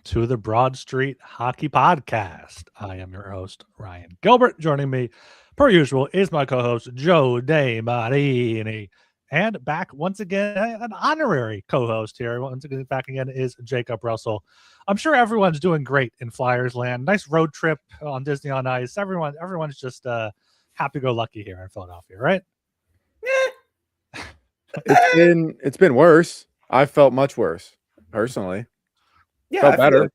to the Broad Street Hockey Podcast. I am your host, Ryan Gilbert. Joining me, per usual, is my co-host, Joe DeMarini. And back once again, an honorary co-host here. Once again, back again is Jacob Russell. I'm sure everyone's doing great in Flyers land. Nice road trip on Disney on Ice. Everyone's just happy-go-lucky here in Philadelphia, right? It's been worse. I felt much worse personally. Yeah, felt better.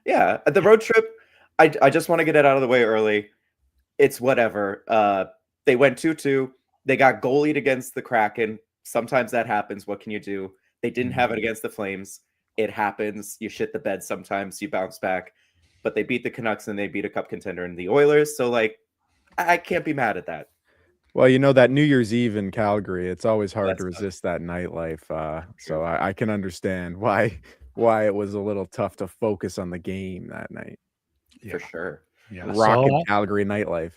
The road trip. I just want to get it out of the way early. It's whatever. They went 2-2. They got goalied against the Kraken. Sometimes that happens. What can you do? They didn't have it against the Flames. It happens. You shit the bed sometimes. You bounce back. But they beat the Canucks and they beat a cup contender in the Oilers. So, I can't be mad at that. Well, that New Year's Eve in Calgary, it's always hard to resist that nightlife. So I can understand why it was a little tough to focus on the game that night. For sure. Yeah. Rockin' Calgary nightlife.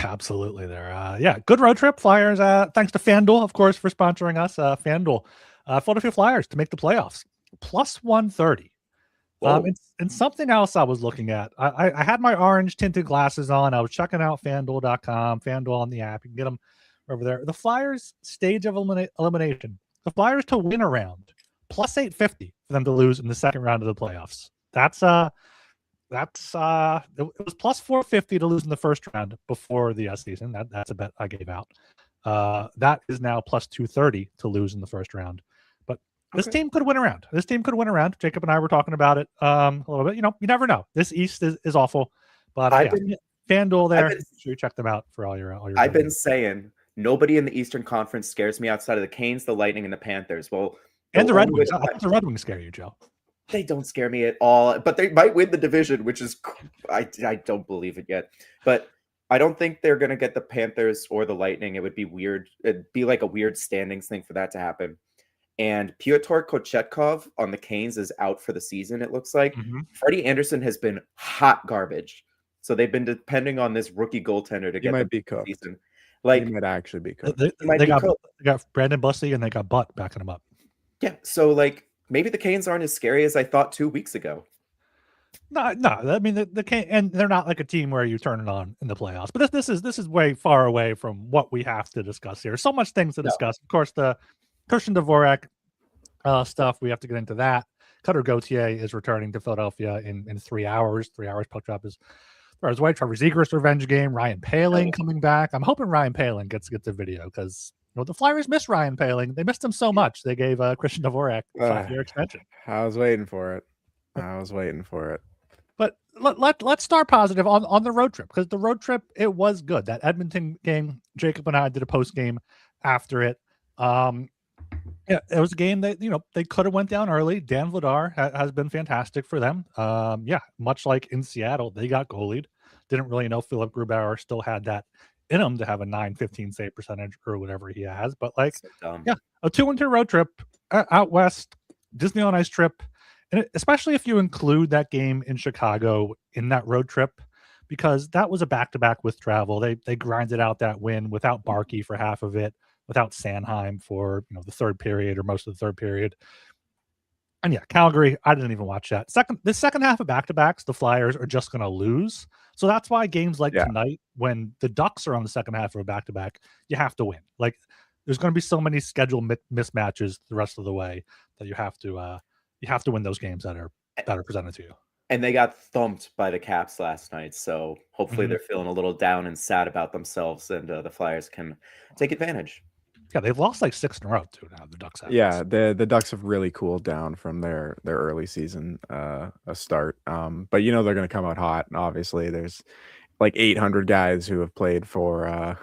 Absolutely there. Good road trip. Flyers, thanks to FanDuel, of course, for sponsoring us. FanDuel, Philadelphia Flyers to make the playoffs, plus 130. And something else I was looking at, I had my orange tinted glasses on. I was checking out FanDuel.com, FanDuel on the app. You can get them over there. The Flyers stage of elimination. The Flyers to win a round, plus 850 for them to lose in the second round of the playoffs. It was plus 450 to lose in the first round before the season. That's a bet I gave out. That is now plus 230 to lose in the first round. But this team could win around. Jacob and I were talking about it a little bit. You never know. This East is awful. But FanDuel there. Make sure you check them out for all your. I've been saying nobody in the Eastern Conference scares me outside of the Canes, the Lightning, and the Panthers. Well, and the Red Wings. I think the Red Wings scare you, Joe. They don't scare me at all, but they might win the division, which is I don't believe it yet. But I don't think they're going to get the Panthers or the Lightning. It would be weird. It'd be like a weird standings thing for that to happen. And Pyotr Kochetkov on the Canes is out for the season, it looks like. Freddie Anderson has been hot garbage. So they've been depending on this rookie goaltender to get them be cooked. Season. He might actually be cooked. They got Brandon Bussey and they got Butt backing him up. Yeah, so maybe the Canes aren't as scary as I thought 2 weeks ago. No. I mean, the Canes, and they're not like a team where you turn it on in the playoffs. But this is way far away from what we have to discuss here. So much things to discuss. Of course, the Christian Dvorak stuff. We have to get into that. Cutter Gauthier is returning to Philadelphia in 3 hours. 3 hours. Puck drop is Trevor Zegras revenge game. Ryan Poehling coming back. I'm hoping Ryan Poehling gets a video because. The Flyers missed Ryan Poehling. They missed him so much. They gave Christian Dvorak a 5-year extension. I was waiting for it. But let's start positive on the road trip, because the road trip, it was good. That Edmonton game, Jacob and I did a post game after it. It was a game that they could have went down early. Dan Vladar has been fantastic for them. Much like in Seattle, they got goalied. Didn't really know Philip Grubauer still had that in him to have a 915 save percentage or whatever he has, but a 2-2 road trip out west, Disney on Ice trip, and especially if you include that game in Chicago in that road trip, because that was a back-to-back with travel. They grinded out that win without Barkey for half of it, without Sanheim for the third period or most of the third period. And Calgary, I didn't even watch that. The second half of back-to-backs, the Flyers are just going to lose. So that's why games like tonight, when the Ducks are on the second half of a back-to-back, you have to win. There's going to be so many schedule mismatches the rest of the way that you have to win those games that are presented to you. And they got thumped by the Caps last night, so hopefully they're feeling a little down and sad about themselves, and the Flyers can take advantage. Yeah, they've lost 6 in a row too now. The Ducks have. Yeah, the Ducks have really cooled down from their early season start. But they're going to come out hot. And obviously, there's 800 guys who have played for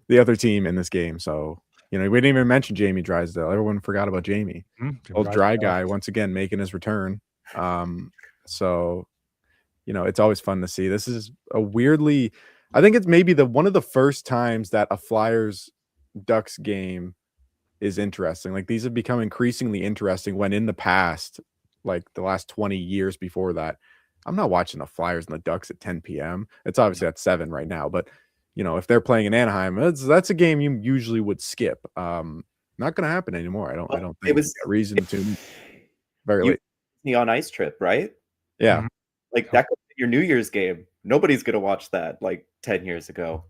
the other team in this game. So we didn't even mention Jamie Drysdale. Everyone forgot about Jamie. Old dry guy once again making his return. So it's always fun to see. This is I think it's maybe one of the first times that a Flyers Ducks game is interesting. These have become increasingly interesting when in the past, the last 20 years before that, I'm not watching the Flyers and the Ducks at 10 p.m. It's obviously at 7 right now, but if they're playing in Anaheim, that's a game you usually would skip. Not going to happen anymore. I don't think it was a reason to very late. The on ice trip, right? Yeah. Mhm. Like that could be your New Year's game. Nobody's gonna watch that like 10 years ago.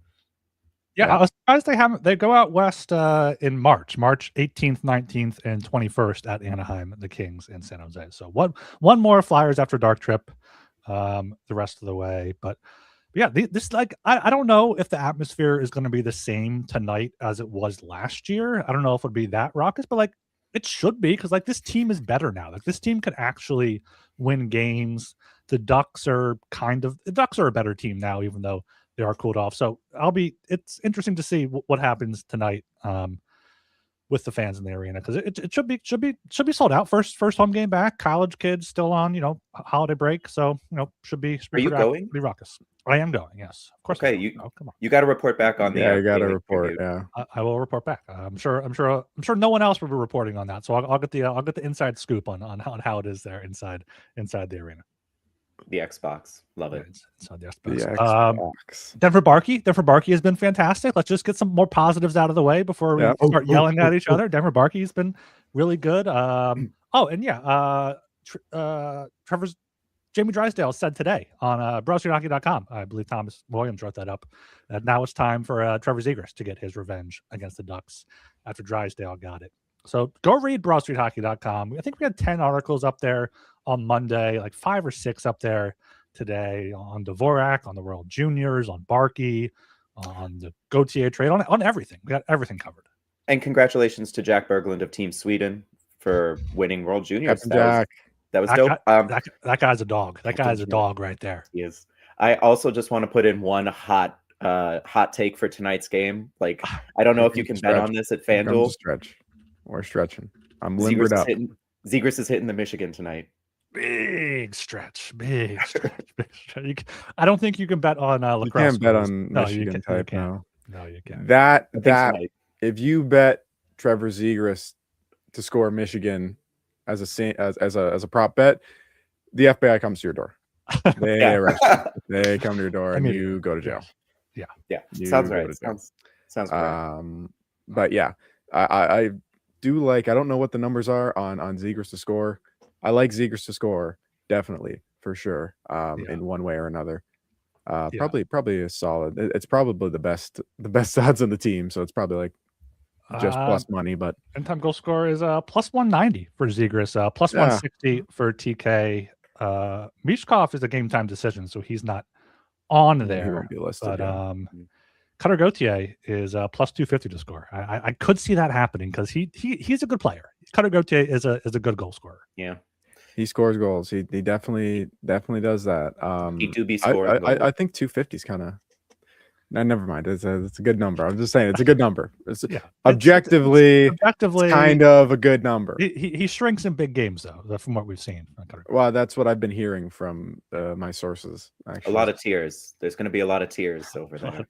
Yeah, Yeah. I was surprised they haven't. They go out west in March 18th, 19th, and 21st at Anaheim, the Kings in San Jose. So one more Flyers after dark trip, the rest of the way. But yeah, this like I don't know if the atmosphere is going to be the same tonight as it was last year. I don't know if it'll be that raucous, but like it should be because like this team is better now. Like this team can actually win games. The Ducks are a better team now, even though they are cooled off. So it's interesting to see what happens tonight with the fans in the arena because it should be sold out. First home game back. College kids still on holiday break, so should be Are you going? pretty raucous. I am going. Yes, of course. Okay, Oh, come on. you got to report back on the. Yeah, you got to daily report. preview. Yeah. I will report back. I'm sure no one else will be reporting on that. So I'll get the inside scoop on how it is there inside the arena. The Xbox, love it. Inside the The Xbox. Xbox. Denver Barkey has been fantastic. Let's just get some more positives out of the way before we start yelling at each other. Denver Barkey's been really good. Jamie Drysdale said today on BroStreetHockey.com, I believe Thomas Williams wrote that up, that now it's time for Trevor Zegras to get his revenge against the Ducks after Drysdale got it. So go read BroStreetHockey.com. I think we had 10 articles up there on Monday, like 5 or 6 up there today on Dvorak, on the World Juniors, on Barkey, on the Gauthier trade, on everything. We got everything covered. And congratulations to Jack Berglund of Team Sweden for winning World Juniors. That was dope. That guy's a dog. That guy's a dog right there. He is. I also just want to put in one hot take for tonight's game. Like, I don't know if you can bet on this at FanDuel. We're stretching. I'm limbered up. Zegras is hitting the Michigan tonight. Big stretch. I don't think you can bet on lacrosse. You can't bet on Michigan type now. No, you can't. That if you bet Trevor Zegras to score Michigan as a prop bet, the FBI comes to your door. They arrest you. They come to your door and you go to jail. Yeah. Sounds right. Sounds right. But yeah, I do like. I don't know what the numbers are on Zegras to score. I like Zegras to score, definitely, for sure, in one way or another. Probably a solid. It's probably the best odds on the team, so it's probably like just plus money. But end-time goal score is plus 190 for Zegras, plus 160 for TK. Mishkov is a game time decision, so he's not on there. He won't be listed. But Cutter Gauthier is plus 250 to score. I could see that happening because he's a good player. Cutter Gauthier is a good goal scorer. Yeah. He scores goals. He definitely does that. He do be scoring. I think 250 is kind of. No, never mind. It's a good number. I'm just saying it's a good number. Objectively, it's kind of a good number. He shrinks in big games though, from what we've seen. Well, that's what I've been hearing from my sources. Actually, a lot of tears. There's going to be a lot of tears over there.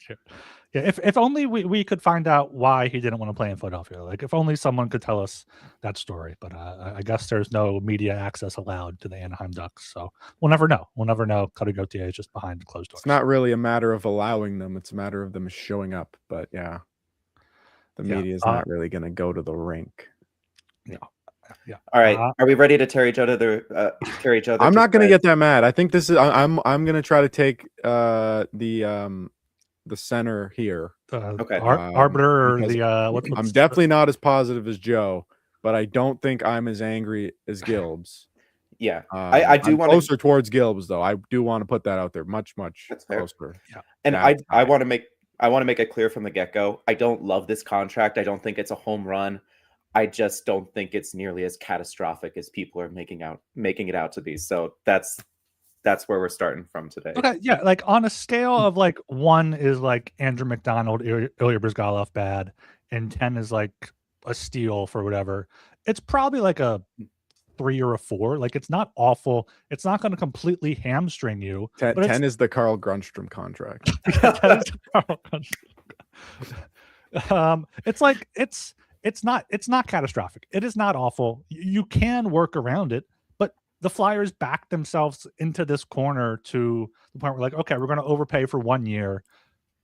Yeah, if only we could find out why he didn't want to play in Philadelphia. Like if only someone could tell us that story. But I guess there's no media access allowed to the Anaheim Ducks, so we'll never know. Cutter Gauthier is just behind closed doors. It's not really a matter of allowing them; it's a matter of them showing up. But yeah, the media is not really going to go to the rink. Yeah. All right. Are we ready to tear each other? I'm not going to get that mad. I think this is. I'm going to try to take the center here. Okay. Arbiter or the I'm definitely not as positive as Joe, but I don't think I'm as angry as Gilbs. Yeah. I do want closer towards Gilbs though. I do want to put that out there. Much closer. Yeah. And I want to make it clear from the get-go. I don't love this contract. I don't think it's a home run. I just don't think it's nearly as catastrophic as people are making it out to be. So that's where we're starting from today. Okay, yeah, like on a scale of like 1 is like Andrew McDonald, Ilya Bryzgalov bad, and 10 is like a steal for whatever. It's probably like a 3 or a 4. Like it's not awful. It's not going to completely hamstring you. 10 is the Carl Grundstrom contract. It's like it's not catastrophic. It is not awful. You can work around it. The Flyers backed themselves into this corner to the point where like, okay, we're going to overpay for 1 year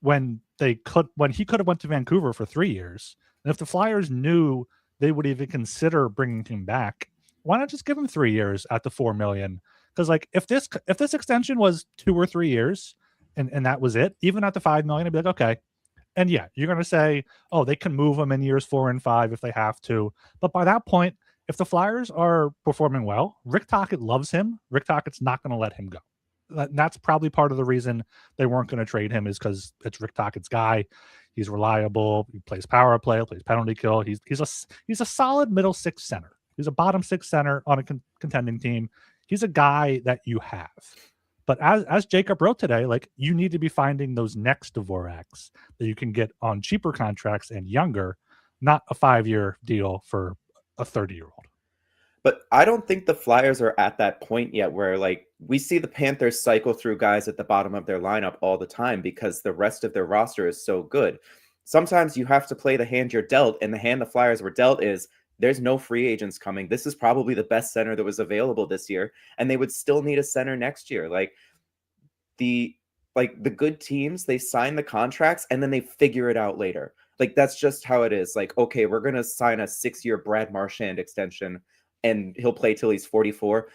when he could have went to Vancouver for 3 years. And if the Flyers knew they would even consider bringing him back, why not just give him 3 years at the $4 million? Because like if this extension was 2 or 3 years and that was it, even at the $5 million, I'd be like, okay. And yeah, you're gonna say, oh, they can move them in years 4 and 5 if they have to. But by that point, if the Flyers are performing well, Rick Tocchet loves him. Rick Tocchet's not going to let him go. That's probably part of the reason they weren't going to trade him, is because it's Rick Tocchet's guy. He's reliable. He plays power play, plays penalty kill. He's a solid middle six center. He's a bottom six center on a contending team. He's a guy that you have. But as Jacob wrote today, like, you need to be finding those next Dvoraks that you can get on cheaper contracts and younger, not a 5-year deal for a 30-year-old. But I don't think the Flyers are at that point yet where, like, we see the Panthers cycle through guys at the bottom of their lineup all the time because the rest of their roster is so good. Sometimes you have to play the hand you're dealt, and the hand the Flyers were dealt is there's no free agents coming. This is probably the best center that was available this year, and they would still need a center next year. Like the good teams, they sign the contracts and then they figure it out later. Like, that's just how it is. Like, okay, we're going to sign a 6-year Brad Marchand extension and he'll play till he's 44.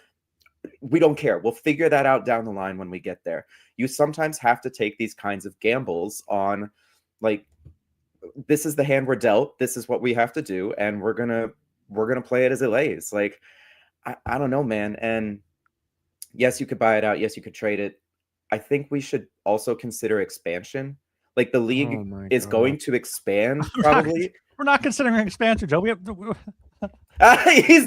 We don't care. We'll figure that out down the line when we get there. You sometimes have to take these kinds of gambles on, like, this is the hand we're dealt. This is what we have to do. And we're going to play it as it lays. Like, I don't know, man. And yes, you could buy it out. Yes, you could trade it. I think we should also consider expansion. Like, the league is going to expand probably. We're not considering expansion, Joe. He's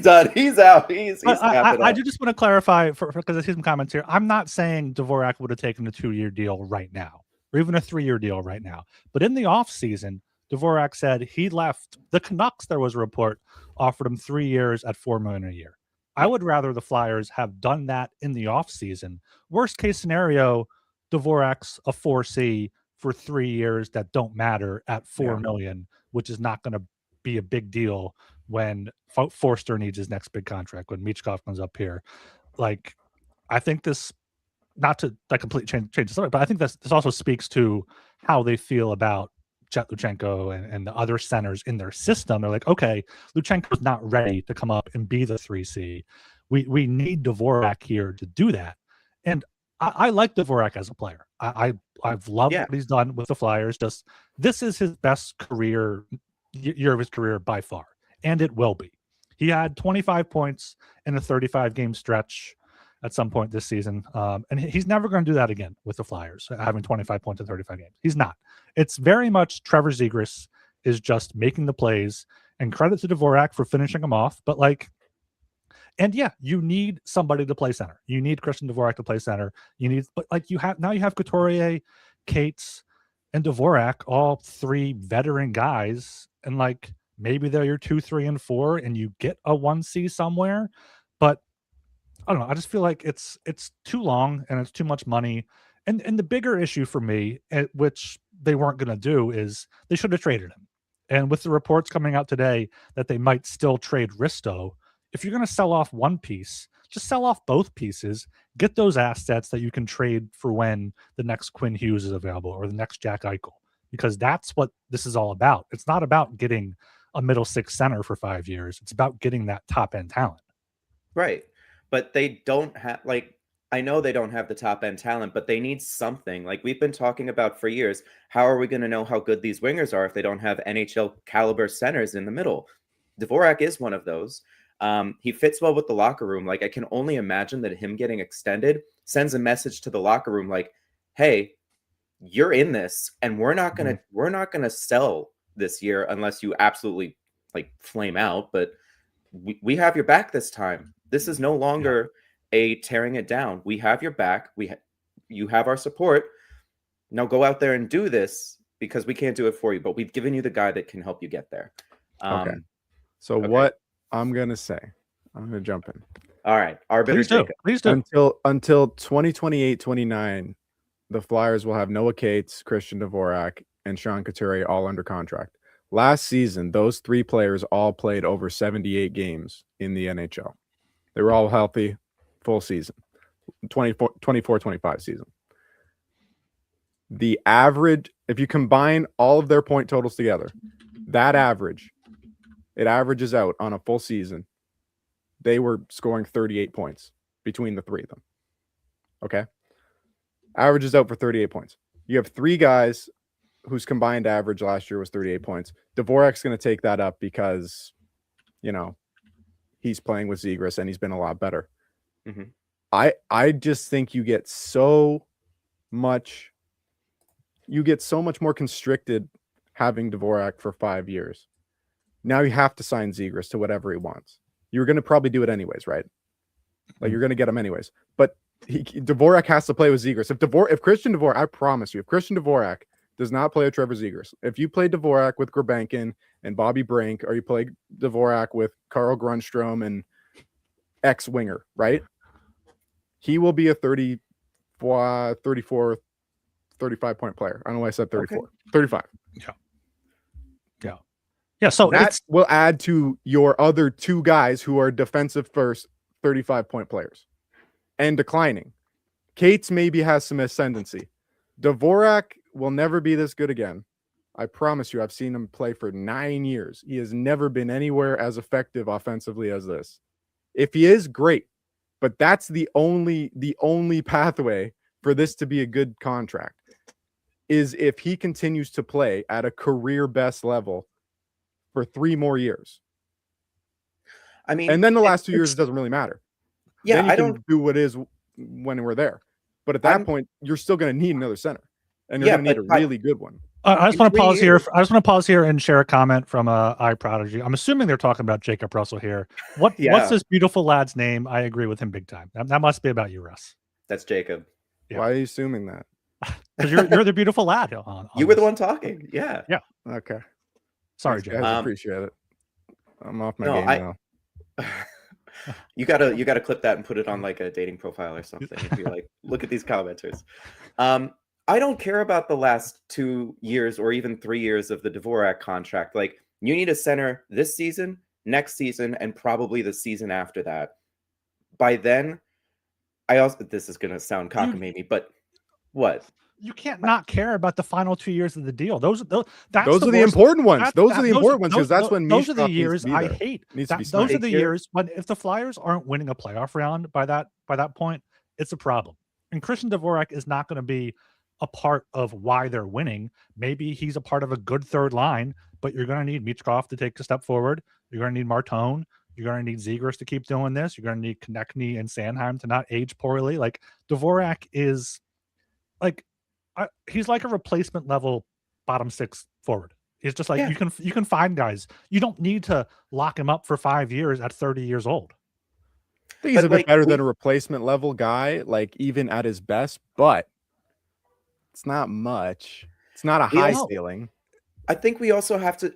done. He's out. He's I do just want to clarify, because I see some comments here. I'm not saying Dvorak would have taken a 2-year deal right now, or even a 3-year deal right now. But in the offseason, Dvorak said he left the Canucks. There was a report offered him 3 years at $4 million a year. I would rather the Flyers have done that in the offseason. Worst case scenario, Dvorak's a 4C for 3 years that don't matter at $4 million, which is not going to be a big deal when Forster needs his next big contract, when Michkov comes up here. Like, I think this, not to completely change the story, but I think this also speaks to how they feel about Jet Luchenko and the other centers in their system. They're like, okay, Luchenko's not ready to come up and be the 3C. We need Dvorak here to do that. And I like Dvorak as a player. I've loved what he's done with the Flyers. Just, this is his best year of his career by far, and it will be. He had 25 points in a 35-game stretch at some point this season, and he's never going to do that again with the Flyers, having 25 points in 35 games. He's not. It's very much Trevor Zegras is just making the plays, and credit to Dvorak for finishing them off. But like, and yeah, you need somebody to play center. You need Christian Dvorak to play center. But like, you have Couturier, Cates, and Dvorak, all 3 veteran guys, and like, maybe they're your 2, 3, and 4, and you get a 1C somewhere. But I don't know. I just feel like it's too long and it's too much money. And the bigger issue for me, which they weren't going to do, is they should have traded him. And with the reports coming out today that they might still trade Risto, if you're going to sell off one piece, just sell off both pieces, get those assets that you can trade for when the next Quinn Hughes is available or the next Jack Eichel, because that's what this is all about. It's not about getting a middle six center for 5 years. It's about getting that top end talent. Right. But they don't have, like, I know they don't have the top end talent, but they need something. Like, we've been talking about for years, how are we going to know how good these wingers are if they don't have NHL caliber centers in the middle? Dvorak is one of those. He fits well with the locker room. Like, I can only imagine that him getting extended sends a message to the locker room like, hey, you're in this, and we're not gonna sell this year unless you absolutely like flame out. But we have your back this time. This is no longer a tearing it down. We have your back. You have our support. Now go out there and do this, because we can't do it for you, but we've given you the guy that can help you get there. Okay. So what I'm going to say, I'm going to jump in. All right. Arbiter Jacob. Please do. Until 2028-29, the Flyers will have Noah Cates, Christian Dvorak, and Sean Couturier all under contract. Last season, those 3 players all played over 78 games in the NHL. They were all healthy, full season, 24-25 season. The average, if you combine all of their point totals together, that average, it averages out on a full season. They were scoring 38 points between the 3 of them. Okay. Averages out for 38 points. You have 3 guys whose combined average last year was 38 points. Dvorak's going to take that up because, you know, he's playing with Zegras and he's been a lot better. Mm-hmm. I just think you get so much more constricted having Dvorak for 5 years. Now you have to sign Zegras to whatever he wants. You're going to probably do it anyways, right? Like you're going to get him anyways. But Dvorak has to play with Zegras. If Christian Dvorak, I promise you, if Christian Dvorak does not play with Trevor Zegras, if you play Dvorak with Grabenkin and Bobby Brink, or you play Dvorak with Carl Grunstrom and X winger, right? He will be a 34, 35 point player. I don't know why I said 34. Okay. 35. Yeah. So that will add to your other 2 guys who are defensive first 35 point players and declining. Cates maybe has some ascendancy. Dvorak will never be this good again. I promise you, I've seen him play for 9 years. He has never been anywhere as effective offensively as this. If he is, great. But that's the only pathway for this to be a good contract is if he continues to play at a career best level for 3 more years. I mean, and then the last 2 years, it doesn't really matter. Yeah, then you can do what is when we're there. But at that point, you're still going to need another center, and you're going to need a really good one. I just want to pause here. I just want to pause here and share a comment from iProdigy. I'm assuming they're talking about Jacob Russell here. What's this beautiful lad's name? I agree with him big time. That must be about you, Russ. That's Jacob. Yeah. Why are you assuming that? Because you're the beautiful lad. You were the one talking. Yeah. Yeah. Okay. Sorry, Jacob. I appreciate it. I'm off my game now. You gotta clip that and put it on like a dating profile or something. And be like, look at these commenters. I don't care about the last 2 years or even 3 years of the Dvorak contract. Like, you need a center this season, next season, and probably the season after that. By then, this is gonna sound cockamamie, but what? You can't not care about the final 2 years of the deal. Those are the important ones. Those are the important ones because that's when those are the years I hate. Those are the years when if the Flyers aren't winning a playoff round by that point, it's a problem. And Christian Dvorak is not going to be a part of why they're winning. Maybe he's a part of a good third line, but you're going to need Michkov to take a step forward. You're going to need Martone. You're going to need Zegras to keep doing this. You're going to need Konechny and Sanheim to not age poorly. Like, Dvorak is like, he's like a replacement level bottom 6 forward. It's just like you can find guys. You don't need to lock him up for 5 years at 30 years old. I think he's a bit better than a replacement level guy, like even at his best, but it's not much. It's not a high ceiling. I think we still have to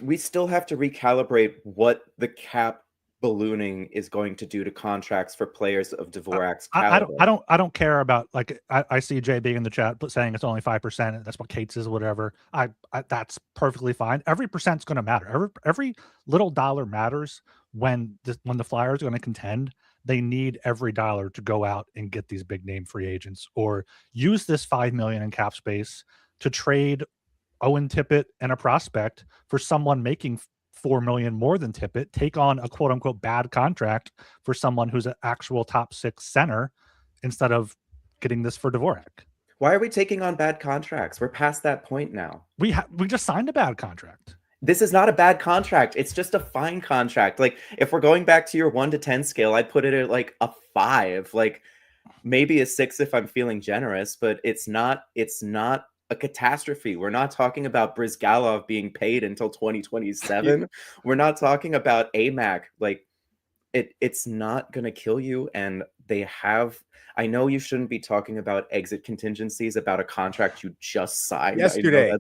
recalibrate what the cap ballooning is going to do to contracts for players of Dvorak's caliber. I don't care about, like, I see JB in the chat saying it's only 5%. That's what Cates is, whatever. I that's perfectly fine. Every percent's going to matter. Every little dollar matters when the Flyers are going to contend. They need every dollar to go out and get these big name free agents, or use this $5 million in cap space to trade Owen Tippett and a prospect for someone making $4 million more than Tippett, take on a quote unquote bad contract for someone who's an actual top 6 center instead of getting this for Dvorak. Why are we taking on bad contracts? We're past that point now. We just signed a bad contract. This is not a bad contract. It's just a fine contract. Like, if we're going back to your 1 to 10 scale, I'd put it at like a 5, like maybe a 6 if I'm feeling generous, but it's not a catastrophe. We're not talking about Brizgalov being paid until 2027. We're not talking about AMAC. Like, it's not going to kill you. And I know you shouldn't be talking about exit contingencies about a contract you just signed. Yesterday.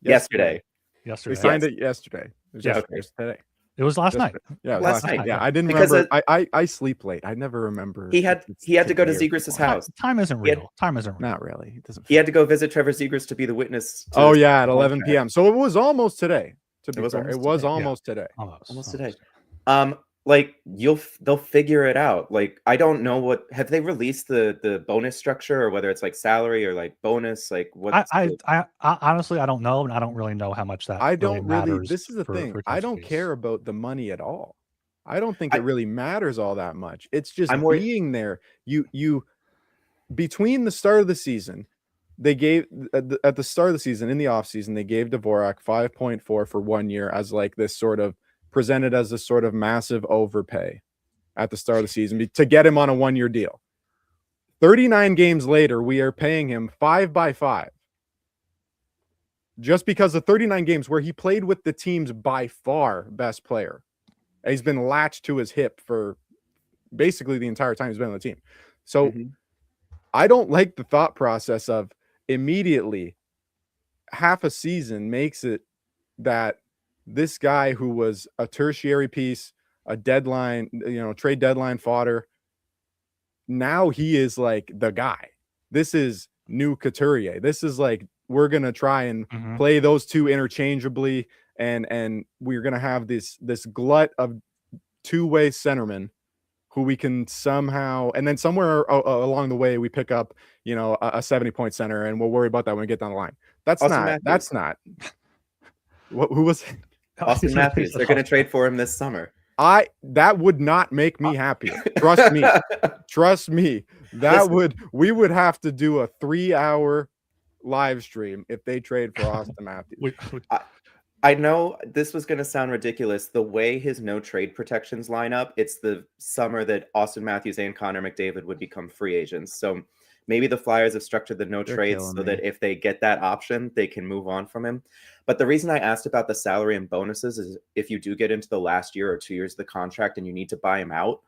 We signed it yesterday. It was today. It was last night. Yeah, last night. Yeah, I didn't remember. I sleep late. I never remember. He had to go to Zegras' house. Time isn't real. Time isn't real. Not really. He had to go visit Trevor Zegras to be the witness. At 11 p.m. So it was almost today. To be fair, it was almost today. Almost today. Like, they'll figure it out. Like, I don't know have they released the bonus structure, or whether it's like salary or like bonus, like what? I honestly, I don't know, and I don't really know how much that I don't really. matters. This is the thing. I don't care about the money at all. I don't think it really matters all that much. It's just I'm worried. being there. You between the start of the season, they gave at the start of the season, in the offseason, they gave Dvorak 5.4 for 1 year as like this sort of presented as a sort of massive overpay at the start of the season to get him on a 1 year deal. 39 games later, we are paying him 5 by 5. Just because of 39 games where he played with the team's by far best player. He's been latched to his hip for basically the entire time he's been on the team. So I don't like the thought process of immediately half a season makes it that this guy who was a tertiary piece, a deadline, trade deadline fodder, now he is like the guy. This is new Couturier. This is like, we're going to try and play those two interchangeably. And we're going to have this glut of two-way centermen who we can somehow, and then somewhere along the way, we pick up, a 70-point center, and we'll worry about that when we get down the line. That's not. Who was it? Austin Matthews. They're going to trade for him this summer. That would not make me happy. Trust me. We would have to do a 3-hour live stream if they trade for Austin Matthews. I know this was going to sound ridiculous. The way his no trade protections line up, it's the summer that Austin Matthews and Connor McDavid would become free agents. So maybe the Flyers have structured the no trades so that if they get that option, they can move on from him. But the reason I asked about the salary and bonuses is if you do get into the last year or 2 years of the contract and you need to buy him out,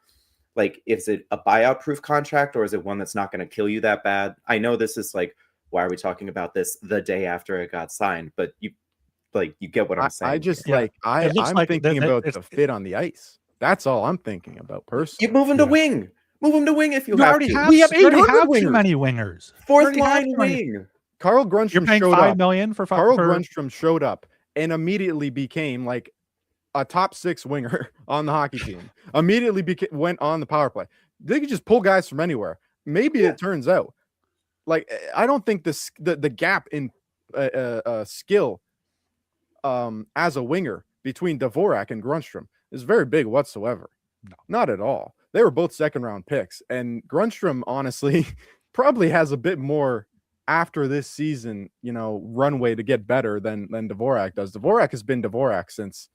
like, is it a buyout proof contract or is it one that's not going to kill you that bad? I know this is like, why are we talking about this the day after it got signed? But you get what I'm saying. I'm thinking about the fit on the ice. That's all I'm thinking about personally. You move him to wing. Move him to wing if you have already to. We have 800 too many wingers. Fourth line wing. Carl Grundstrom You're paying showed $5 up. million for Carl Grundstrom showed up and immediately became like a top 6 winger on the hockey team. Immediately went on the power play. They could just pull guys from anywhere. Maybe it turns out. Like, I don't think the gap in skill as a winger between Dvorak and Grundstrom is very big whatsoever. No, not at all. They were both second-round picks, and Grundstrom honestly probably has a bit more after this season, runway to get better than Dvorak does. Dvorak has been Dvorak since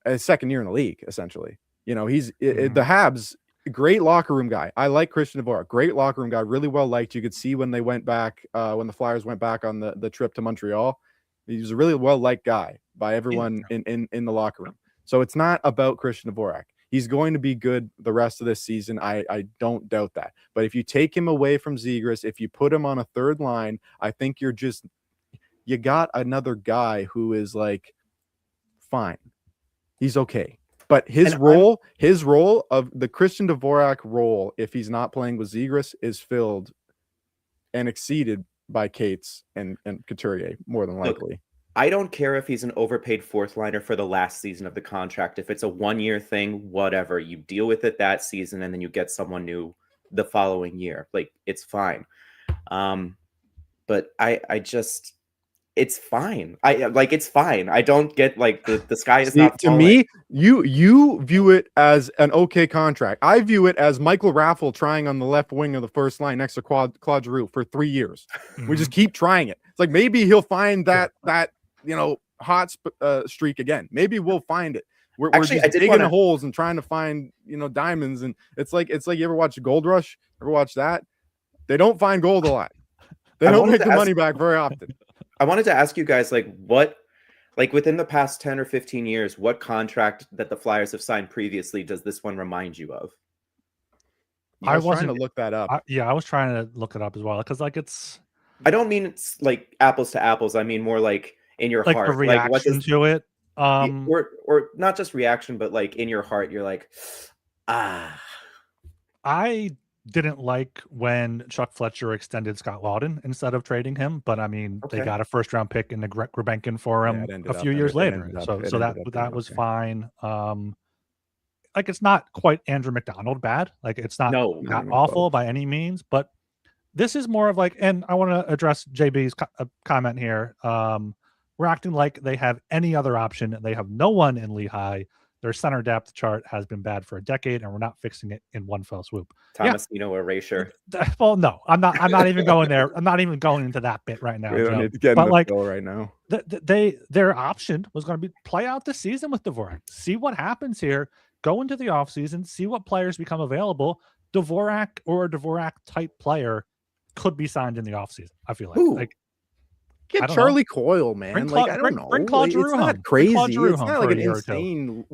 his second year in the league, essentially. He's the Habs. Great locker room guy. I like Christian Dvorak. Great locker room guy. Really well liked. You could see when they went back, when the Flyers went back on the trip to Montreal. He was a really well liked guy by everyone in the locker room. So it's not about Christian Dvorak. He's going to be good the rest of this season. I don't doubt that. But if you take him away from Zegras, if you put him on a third line, I think you got another guy who is like fine. He's okay. But his role of the Christian Dvorak role, if he's not playing with Zegras, is filled and exceeded by Cates and Couturier, more than likely. Look, I don't care if he's an overpaid fourth liner for the last season of the contract. If it's a 1 year thing, whatever. You deal with it that season and then you get someone new the following year. Like, it's fine. But I just, it's fine. It's fine. I don't get like the sky is not falling. To me, you view it as an okay contract. I view it as Michael Raffle trying on the left wing of the first line next to Claude Giroux for 3 years. We just keep trying it. It's like maybe he'll find that hot streak again. Maybe we'll find it. We're just digging holes and trying to find diamonds. And it's like you ever watch Gold Rush? Ever watch that? They don't find gold a lot. They don't make the money back very often. I wanted to ask you guys, within the past 10 or 15 years, what contract that the Flyers have signed previously does this one remind you of? I was trying to look that up. I was trying to look it up as well because it's. I don't mean it's like apples to apples. I mean more like in your heart, the reaction to it, or not just reaction, but like in your heart, you're like, ah. I didn't like when Chuck Fletcher extended Scott Laughton instead of trading him, but I mean, they got a first-round pick in the Grebenkin for him a few years later, so that was fine. It's not quite Andrew McDonald bad, like it's not awful by any means, but this is more of like, and I want to address JB's comment here. We're acting like they have any other option. They have no one in Lehigh. their center depth chart has been bad for a decade, and we're not fixing it in one fell swoop. Tomasino erasure. Well, no, I'm not even going there. I'm not even going into that bit right now. We don't Joe. need to get But into like Phil right now. their option was going to be play out the season with Dvorak, see what happens here, go into the offseason, see what players become available. Dvorak or a Dvorak type player could be signed in the offseason. I feel like Get Charlie Coyle, man. Bring I don't know. Bring Claude Giroux it's not home. crazy. Giroux It's home not for like a an year or two. insane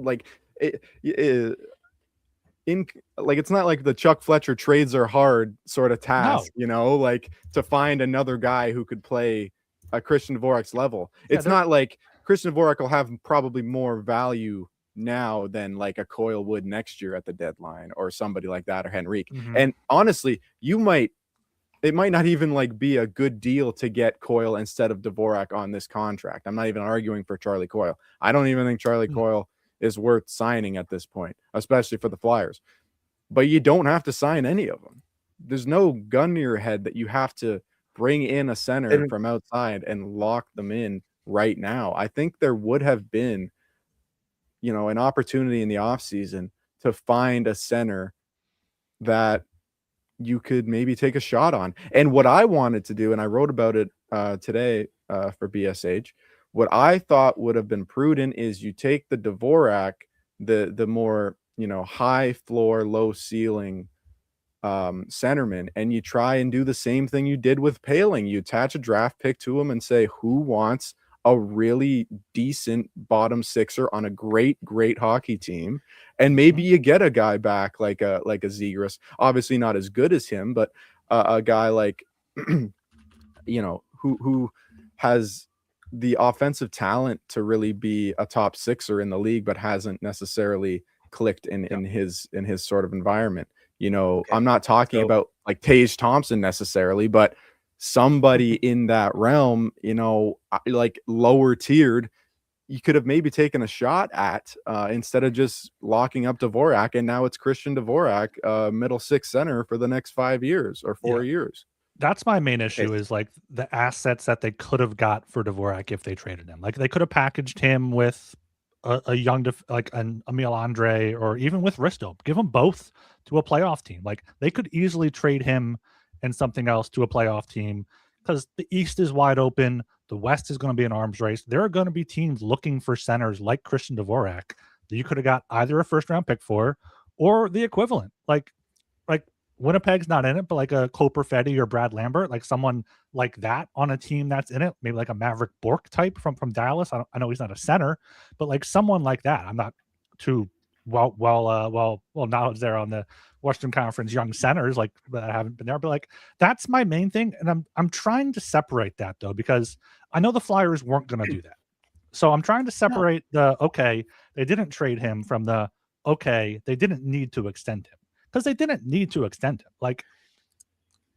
it's not like the Chuck Fletcher trades are hard sort of task, like to find another guy who could play a Christian Dvorak's level. It's not like Christian Dvorak will have probably more value now than like a Coyle would next year at the deadline or somebody like that, or Henrique. Mhm. And honestly, it might not even like be a good deal to get Coyle instead of Dvorak on this contract. I'm not even arguing for Charlie Coyle. I don't even think Charlie Coyle is worth signing at this point, especially for the Flyers. But you don't have to sign any of them. There's no gun to your head that you have to bring in a center from outside and lock them in right now. I think there would have been, an opportunity in the offseason to find a center that you could maybe take a shot on. And what I wanted to do, and I wrote about it today for BSH, what I thought would have been prudent is you take the Dvorak, the more, high floor, low ceiling centerman, and you try and do the same thing you did with Paling. You attach a draft pick to him and say, who wants a really decent bottom sixer on a great hockey team? And maybe you get a guy back like a Zegras, obviously not as good as him, but a guy like who has the offensive talent to really be a top sixer in the league, but hasn't necessarily clicked in his sort of environment. I'm not talking about like Tage Thompson necessarily, but somebody in that realm, like lower tiered, you could have maybe taken a shot at instead of just locking up Dvorak. And now it's Christian Dvorak, middle six center for the next 5 years or 4 years. That's my main issue is like the assets that they could have got for Dvorak if they traded him. Like they could have packaged him with a young, like an Emil Andre, or even with Risto, give them both to a playoff team. Like they could easily trade him and something else to a playoff team because the East is wide open. The West is going to be an arms race. There are going to be teams looking for centers like Christian Dvorak that you could have got either a first round pick for or the equivalent. Like Winnipeg's not in it, but like a Cole Perfetti or Brad Lambert, like someone like that on a team that's in it, maybe like a Maverick Bourque type from Dallas. I know he's not a center, but like someone like that. I'm not too well knowledge there on the Western Conference young centers like that I haven't been there, but like that's my main thing, and I'm trying to separate that though because I know the Flyers weren't going to do that, so I'm trying to separate they didn't trade him from the they didn't need to extend him. Because they didn't need to extend him. Like,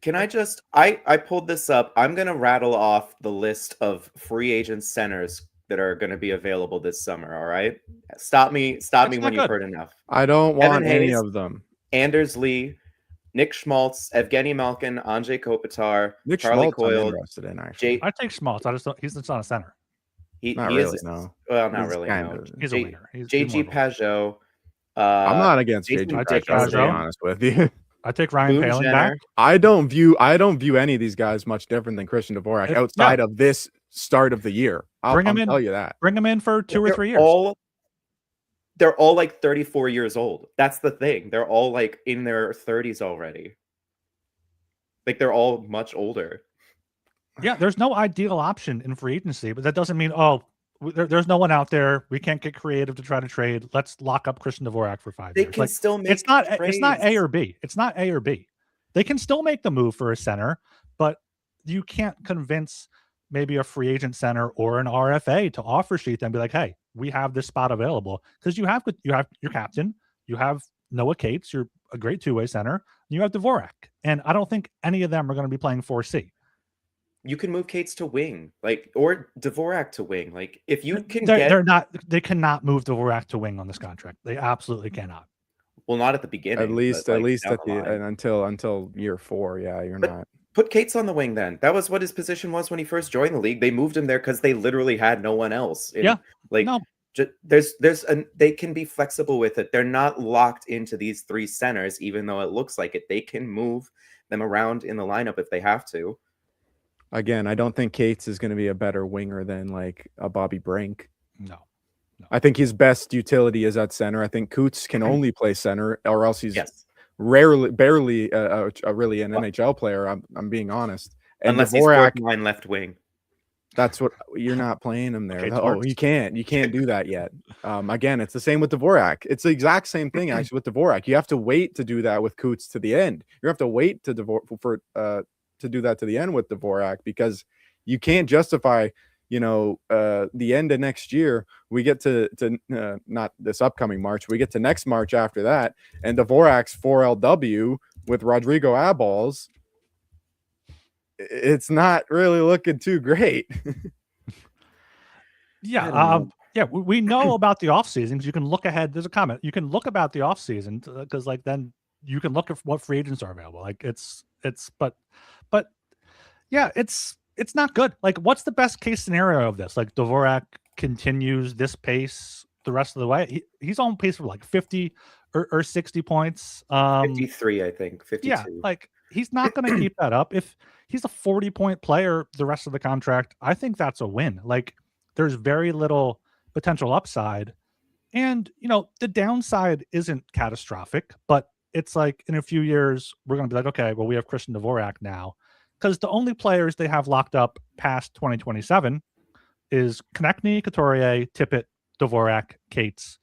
can I just? I pulled this up. I'm gonna rattle off the list of free agent centers that are going to be available this summer. All right, stop me when you've heard enough. I don't want any of them. Anders Lee, Nick Schmaltz, Evgeny Malkin, Andrei Kopitar, Nick Charlie Schmaltz Coyle. I'm interested in, actually. I take Schmaltz. he's not a center. Not really. Well, not really. No. He's a winger. JG Pajot. I'm not against JG Pajot, to be honest with you. I take Ryan Paling back. I don't view any of these guys much different than Christian Dvorak outside of this start of the year. I'll tell you that. Bring him in for 2 or 3 years. They're all like 34 years old. That's the thing. They're all like in their 30s already. Like they're all much older. Yeah, there's no ideal option in free agency, but that doesn't mean there's no one out there. We can't get creative to try to trade. Let's lock up Christian Dvorak for 5 years. They can still make it's not A or B. It's not A or B. They can still make the move for a center, but you can't convince maybe a free agent center or an RFA to offer sheet and be like, hey, we have this spot available. Because you have your captain, you have Noah Cates, you're a great two-way center, and you have Dvorak. And I don't think any of them are going to be playing 4C. You can move Cates to wing, or Dvorak to wing. Like if you can they cannot move Dvorak to wing on this contract. They absolutely cannot. Well, not at the beginning. At least until year 4. Yeah, you're not. Put Cates on the wing then. That was what his position was when he first joined the league. They moved him there because they literally had no one else. they can be flexible with it. They're not locked into these 3 centers, even though it looks like it. They can move them around in the lineup if they have to. Again, I don't think Cates is going to be a better winger than like a Bobby Brink. No. I think his best utility is at center. I think Coots can only play center, or else he's barely really an NHL player. I'm being honest. And unless Dvorak, he's 4th line left wing. That's what you're not playing him there. Okay, you can't do that yet. Again, it's the same with Dvorak. It's the exact same thing actually with Dvorak. You have to wait to do that with Coots to the end. You have to wait to do that to the end with Dvorak, because you can't justify, the end of next year. We get to not this upcoming March. We get to next March after that, and Dvorak's 4LW with Rodrigo Aballs. It's not really looking too great. Yeah. We know about the off seasons. You can look ahead. There's a comment. You can look about the off season because then you can look at what free agents are available. But yeah, it's not good. Like, what's the best case scenario of this? Like, Dvorak continues this pace the rest of the way. He's on pace for like 50 or 60 points. 53, I think. 52. Yeah, like, he's not going to keep that up. If he's a 40-point player the rest of the contract, I think that's a win. Like, there's very little potential upside. And, the downside isn't catastrophic, but it's like in a few years, we're going to be like, okay, well, we have Christian Dvorak now. Because the only players they have locked up past 2027 is Konechny, Couturier, Tippett, Dvorak, Cates,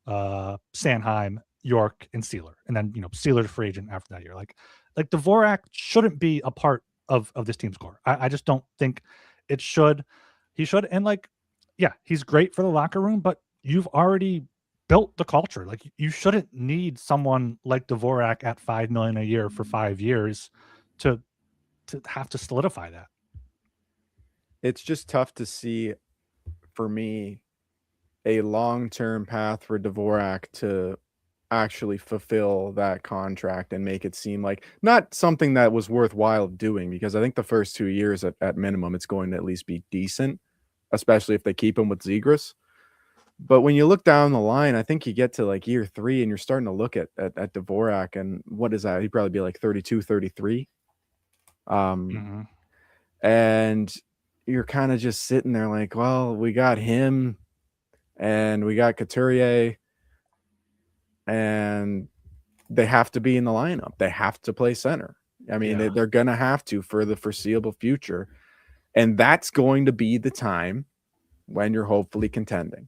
Sanheim, York, and Sealer. And then, Sealer's free agent after that year. Like Dvorak shouldn't be a part of this team's core. I just don't think it should. He should. And he's great for the locker room, but you've already built the culture. Like, you shouldn't need someone like Dvorak at $5 million a year for 5 years to have to solidify that. It's just tough to see, for me, a long-term path for Dvorak to actually fulfill that contract and make it seem like not something that was worthwhile doing, because I think the first 2 years at minimum, it's going to at least be decent, especially if they keep him with Zegras. But when you look down the line, I think you get to like year 3 and you're starting to look at Dvorak, and what is that? He'd probably be like 32, 33. And you're kind of just sitting there like, well, we got him and we got Couturier, and they have to be in the lineup. They have to play center. I mean, they're going to have to for the foreseeable future. And that's going to be the time when you're hopefully contending.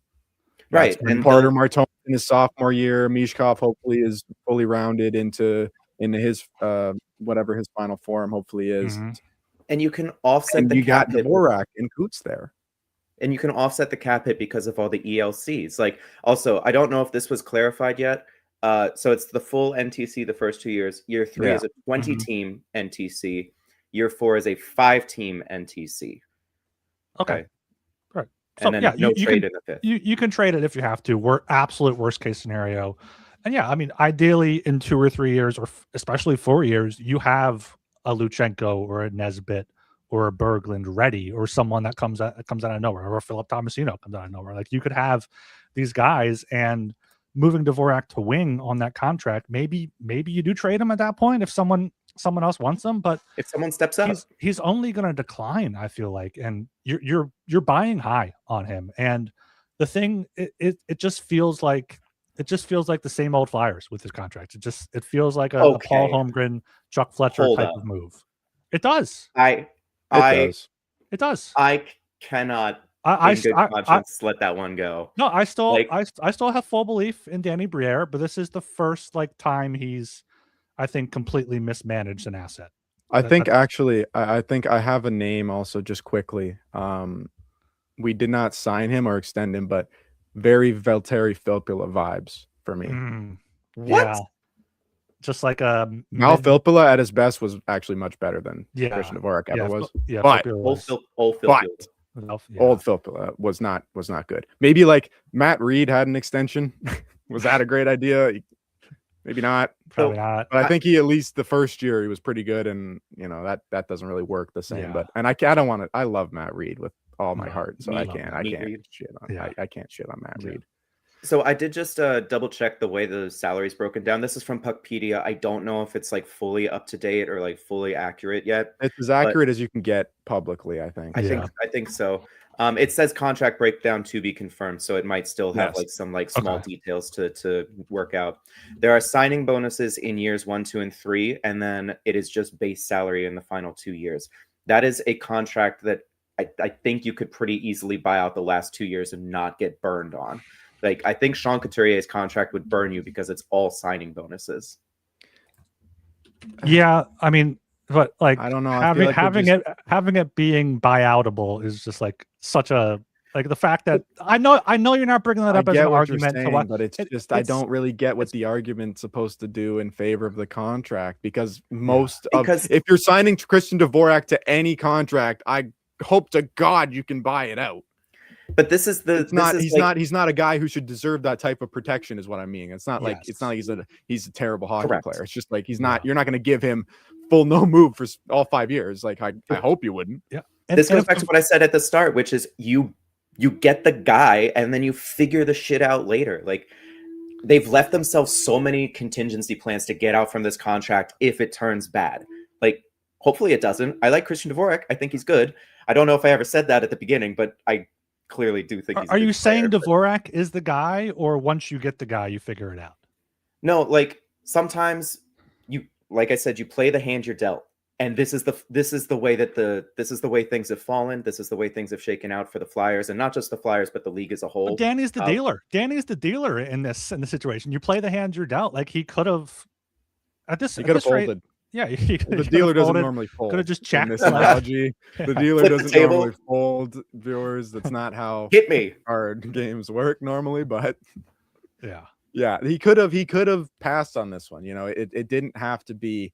Right. And Carter Martin in his sophomore year, Mishkov hopefully is fully rounded into his whatever his final form hopefully is. And you can offset the cap hit. Dvorak and Coots there. And you can offset the cap hit because of all the ELCs. Like, also, I don't know if this was clarified yet. So it's the full NTC the first 2 years. Year 3 is a 20-team NTC. Year 4 is a 5-team NTC. Okay. Right. So, and then no trade in the 5th. You can trade it if you have to. We're absolute worst case scenario. And I mean, ideally in 2 or 3 years, or especially 4 years, you have a Luchenko or a Nesbitt or a Berglund ready, or someone that comes out of nowhere, or a Philip Tomasino comes out of nowhere. Like, you could have these guys, and moving Dvorak to wing on that contract, maybe you do trade him at that point if someone else wants him. But if someone steps up, he's only going to decline, I feel like, and you're buying high on him. And the thing, it just feels like the same old Flyers with his contract. It feels like a Paul Holmgren, Chuck Fletcher type of move. It does. It does. I cannot in good conscience let that one go. No, I still have full belief in Danny Briere, but this is the first time he's, I think, completely mismanaged an asset. I think I have a name also, just quickly. We did not sign him or extend him, but very Valtteri Filppula vibes for me. What? Yeah. Just like Mal Filppula at his best was actually much better than Christian Dvorak ever was. Yeah, but old Filppula was not good. Maybe like Matt Reed had an extension. Was that a great idea? Maybe not. Probably not. But I think he, at least the first year, he was pretty good, and that doesn't really work the same. Yeah. But I don't want to. I love Matt Reed with all my heart. So I can't Reed. shit on. Yeah. I can't shit on Matt Reed. So I did just double check the way the salary's broken down. This is from Puckpedia. I don't know if it's like fully up to date or like fully accurate yet. It's as accurate as you can get publicly, I think. I think so. It says contract breakdown to be confirmed, so it might still have like some like small details to work out. There are signing bonuses in years 1, 2, and 3, and then it is just base salary in the final 2 years. That is a contract that I think you could pretty easily buy out the last 2 years and not get burned on. Like, I think Sean Couturier's contract would burn you because it's all signing bonuses. Yeah, I mean, but like, I don't know. Having it being buyoutable is just like such a like the fact that I know you're not bringing that up as an argument, saying, but it's just I don't really get what the argument's supposed to do in favor of the contract because if you're signing Christian Dvorak to any contract, I hope to God you can buy it out. But this is he's not a guy who should deserve that type of protection is what I mean. It's not like he's a terrible hockey player. It's just like you're not going to give him full no move for all 5 years. Like I hope you wouldn't. Yeah. This goes back to what I said at the start, which is you get the guy and then you figure the shit out later. Like they've left themselves so many contingency plans to get out from this contract if it turns bad. Like hopefully it doesn't. I like Christian Dvorak. I think he's good. I don't know if I ever said that at the beginning, but I clearly do think he's Are you saying Dvorak is the guy, or once you get the guy you figure it out? No, like sometimes you, like I said, you play the hand you're dealt, and this is the way things have fallen. This is the way things have shaken out for the Flyers, and not just the Flyers but the league as a whole. But Danny's the dealer. Danny's the dealer in the situation. You play the hand you're dealt. Like he could have folded. Yeah, the dealer doesn't normally fold. Could have just checked. This analogy, the dealer doesn't normally fold. Viewers, that's not how card games work normally. But yeah, he could have passed on this one. You know, it didn't have to be.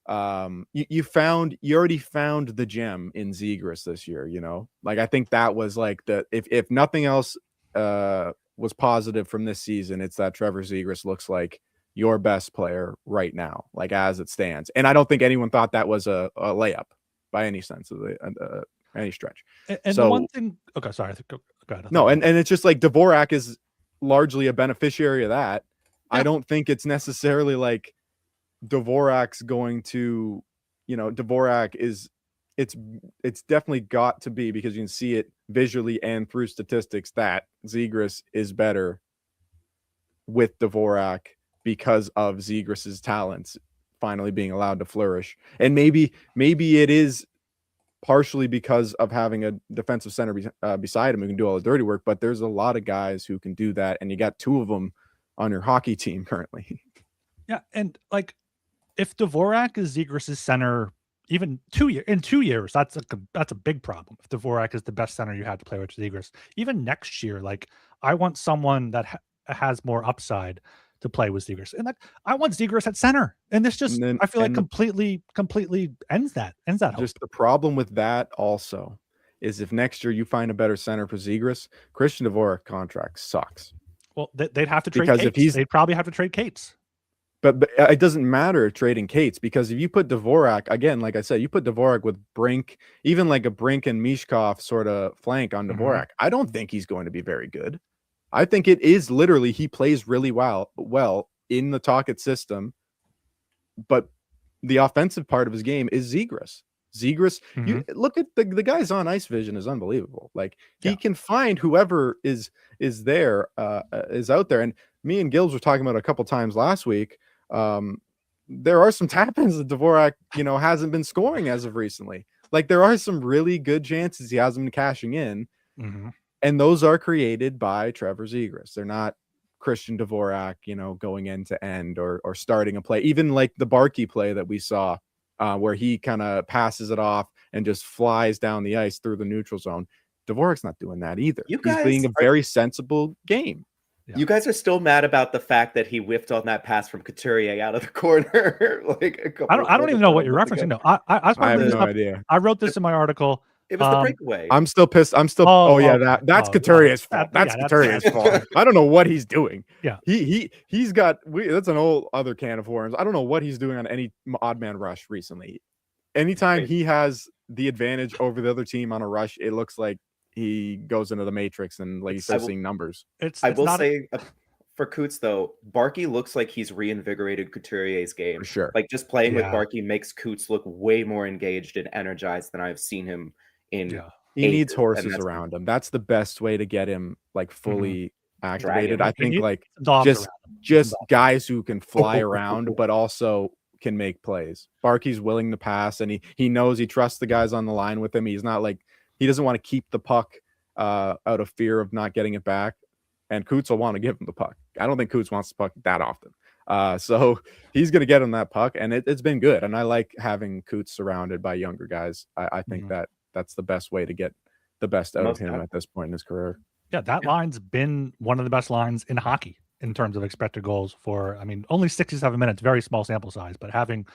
You already found the gem in Zegras this year. You know, like I think that was like if nothing else was positive from this season, it's that Trevor Zegras looks like your best player right now, like as it stands. And I don't think anyone thought that was a layup by any sense of any stretch. And the one thing, okay, sorry, go ahead. No, and it's just like Dvorak is largely a beneficiary of that. Yeah. I don't think it's necessarily like Dvorak's going to, Dvorak is, it's definitely got to be, because you can see it visually and through statistics, that Zegras is better with Dvorak because of Zegras's talents finally being allowed to flourish. And maybe it is partially because of having a defensive center beside him who can do all the dirty work, but there's a lot of guys who can do that, and you got two of them on your hockey team currently. Yeah, and like if Dvorak is Zegras's center even in 2 years, that's a big problem. If Dvorak is the best center you had to play with Zegras, even next year, like I want someone that has more upside to play with Zegras, and like I want Zegras at center, and this just I feel like completely ends that hope. Just the problem with that also is if next year you find a better center for Zegras, Christian Dvorak contract sucks. Well, they'd have to trade Cates. They'd probably have to trade Cates. But it doesn't matter trading Cates, because if you put Dvorak, again, like I said, you put Dvorak with Brink, even like a Brink and Mishkov sort of flank on Dvorak, I don't think he's going to be very good. I think it is literally he plays really well in the Tocchet system, but the offensive part of his game is Zegras. You look at the guy's on ice vision is unbelievable. Like he can find whoever is there, is out there. And me and Gilbs were talking about a couple times last week. There are some tap-ins that Dvorak, hasn't been scoring as of recently. Like there are some really good chances he hasn't been cashing in. And those are created by Trevor Zegras. They're not Christian Dvorak, going end to end or starting a play. Even like the Barkey play that we saw, where he kind of passes it off and just flies down the ice through the neutral zone. Dvorak's not doing that either. He's playing a very sensible game. Yeah. You guys are still mad about the fact that he whiffed on that pass from Couturier out of the corner. I don't even know what you're referencing. No, I have no idea. I wrote this in my article. It was the breakaway. I'm still pissed. That's Couturier's fault. That's Couturier's fault. I don't know what he's doing. Yeah. He's got that's an whole other can of worms. I don't know what he's doing on any odd man rush recently. Anytime he has the advantage over the other team on a rush, it looks like he goes into the matrix and like you start seeing numbers. I will say for Coots though, Barkey looks like he's reinvigorated Couturier's game. For sure. Like just playing with Barkey makes Coots look way more engaged and energized than I've seen him in. Yeah. He needs horses around him. That's the best way to get him like fully activated. I think like just guys who can fly around but also can make plays. Barkey's willing to pass, and he knows he trusts the guys on the line with him. He's not like he doesn't want to keep the puck out of fear of not getting it back. And Coots will want to give him the puck. I don't think Coots wants the puck that often. So he's going to get him that puck, and it's been good. And I like having Coots surrounded by younger guys. I think that's the best way to get the best out of him at this point in his career. Yeah, that line's been one of the best lines in hockey in terms of expected goals for, I mean, only 67 minutes, very small sample size, but having,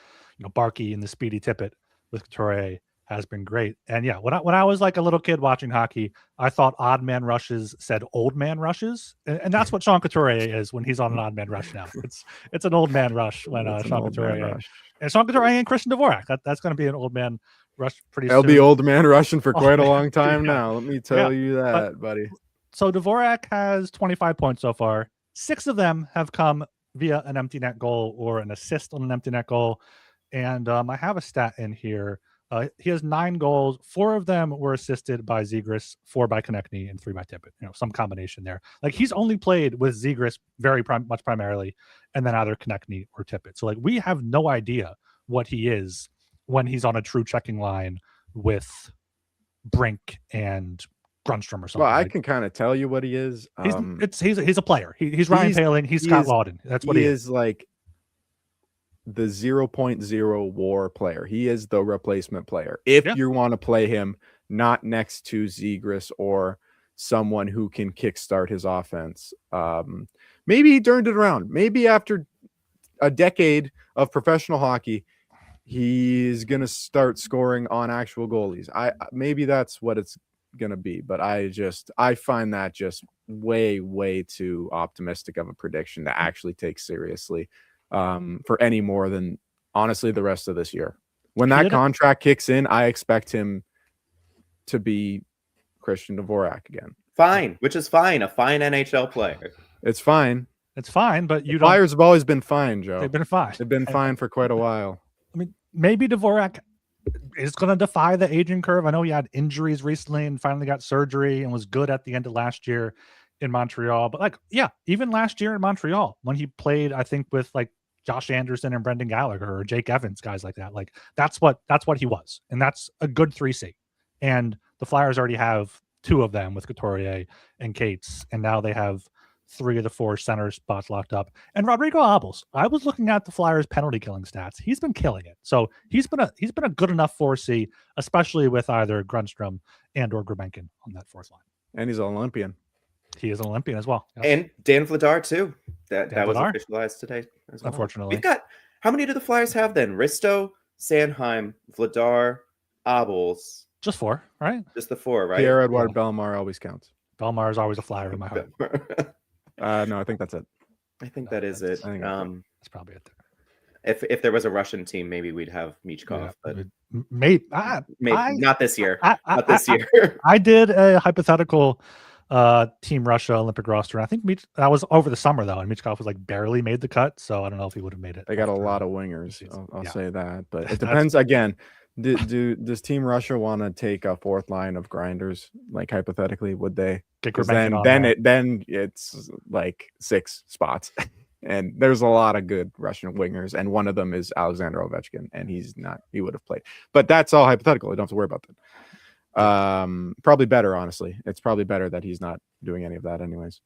Barkey and the speedy Tippett with Couturier has been great. And yeah, when I was like a little kid watching hockey, I thought odd man rushes said old man rushes, and that's what Sean Couturier is when he's on an odd man rush now. It's an old man rush when Sean Couturier and Sean Couturier and Christian Dvorak. That's going to be an old man rush pretty soon. They'll be old man rushing for quite a long time now. Let me tell you that, buddy. So Dvorak has 25 points so far. 6 of them have come via an empty net goal or an assist on an empty net goal. And I have a stat in here. He has 9 goals. 4 of them were assisted by Zegras, 4 by Konechny, and 3 by Tippett. Some combination there. Like he's only played with Zegras much primarily, and then either Konechny or Tippett. So like we have no idea what he is when he's on a true checking line with Brink and Grundstrom or something. Well, I can kind of tell you what he is. He's a player. He's Ryan Poehling. He's Scott Laughton. That's what he is. Like the 0.0 WAR player. He is the replacement player. If you want to play him not next to Zegras or someone who can kickstart his offense, maybe he turned it around. Maybe after a decade of professional hockey, he's going to start scoring on actual goalies. Maybe that's what it's going to be, but I find that just way too optimistic of a prediction to actually take seriously. For any more than honestly the rest of this year. When that contract kicks in, I expect him to be Christian Dvorak again. Fine, which is fine. A fine NHL player. It's fine. It's fine, but the Flyers have always been fine, Joe. They've been fine. They've been fine for quite a while. I mean, maybe Dvorak is going to defy the aging curve. I know he had injuries recently and finally got surgery and was good at the end of last year in Montreal. But even last year in Montreal, when he played, I think with like Josh Anderson and Brendan Gallagher or Jake Evans, guys like that. Like that's what he was. And that's a good 3C. And the Flyers already have 2 of them with Couturier and Cates. And now they have 3 of the 4 center spots locked up. And Rodrigo Abels, I was looking at the Flyers penalty killing stats. He's been killing it. So he's been a good enough 4C, especially with either Grundstrom and or Grebenkin on that 4th line. And he's an Olympian. He is an Olympian as well. Yes. And Dan Vladar too. That was officialized today as well. Unfortunately. We've got, how many do the Flyers have then? Risto, Sanheim, Vladar, Abels. Just 4, right? Just the 4, right? Pierre-Edouard Bellemare always counts. Bellemare is always a Flyer in my heart. No, I think that's it. I think that is it. That's probably it. If there was a Russian team, maybe we'd have Michkov, but maybe not this year. Not this year. I did a hypothetical Team Russia Olympic roster. I think that was over the summer though, and Michkov was like barely made the cut, so I don't know if he would have made it. They got a lot of wingers. I'll say that, but it depends. Again, does Team Russia want to take a 4th line of grinders? Like hypothetically, would they? Because then it's like 6 spots, and there's a lot of good Russian wingers, and one of them is Alexander Ovechkin, and he would have played. But that's all hypothetical. You don't have to worry about that. Probably better, honestly. It's probably better that he's not doing any of that anyways.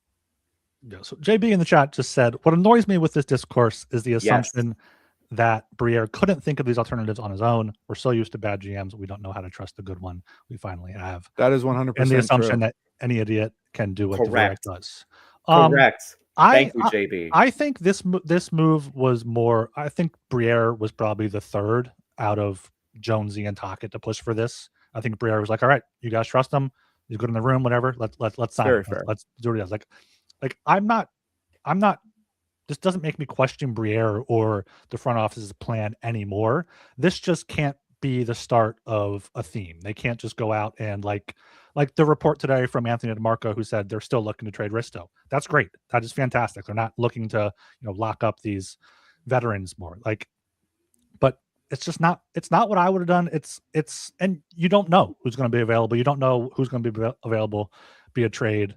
Yeah, so JB in the chat just said, what annoys me with this discourse is the assumption that Briere couldn't think of these alternatives on his own. We're so used to bad GMs, we don't know how to trust the good one we finally have. That is 100% and the assumption true. That any idiot can do what Dvorak does. Correct. Thank you, JB. I think this move was more, I think Briere was probably the 3rd out of Jonesy and Tocchet to push for this. I think Briere was like, all right, you guys trust him. He's good in the room, whatever. Let's sign him. Let's do what he does. Like I'm not, this doesn't make me question Briere or the front office's plan anymore. This just can't be the start of a theme. They can't just go out and like the report today from Anthony DeMarco, who said they're still looking to trade Risto. That's great. That is fantastic. They're not looking to, lock up these veterans more. Like, but it's just not. It's not what I would have done. And you don't know who's going to be available. You don't know who's going to be available. Be a trade.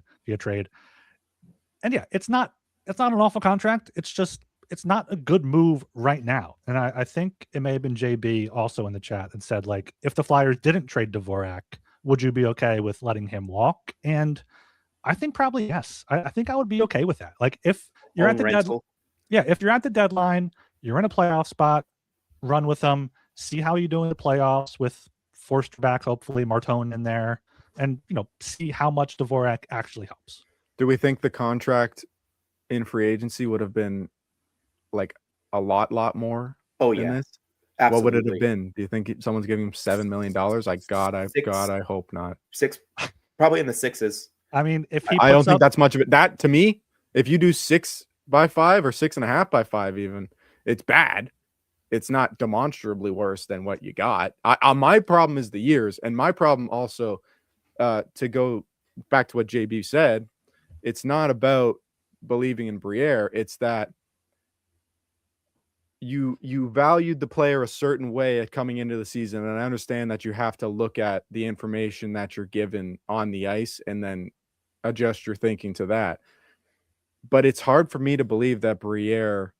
And yeah, it's not an awful contract. It's not a good move right now. And I think it may have been JB also in the chat and said, like, if the Flyers didn't trade Dvorak, would you be okay with letting him walk? And I think probably yes. I think I would be okay with that. Like, if you're at the deadline, if you're at the deadline, you're in a playoff spot, run with them, see how you do in the playoffs with Forster back, hopefully Martone in there, and see how much Dvorak actually helps. Do we think the contract in free agency would have been like a lot more? Oh than yeah. This? Absolutely. What would it have been? Do you think someone's giving him $7 million? I hope not. 6, probably in the 6s. I mean, if he I don't think that's much of it. That to me, if you do 6 by 5 or 6.5 by 5, even, it's bad. It's not demonstrably worse than what you got. My problem is the years, and my problem also, to go back to what JB said, it's not about believing in Briere. It's that you valued the player a certain way at coming into the season, and I understand that you have to look at the information that you're given on the ice and then adjust your thinking to that. But it's hard for me to believe that Briere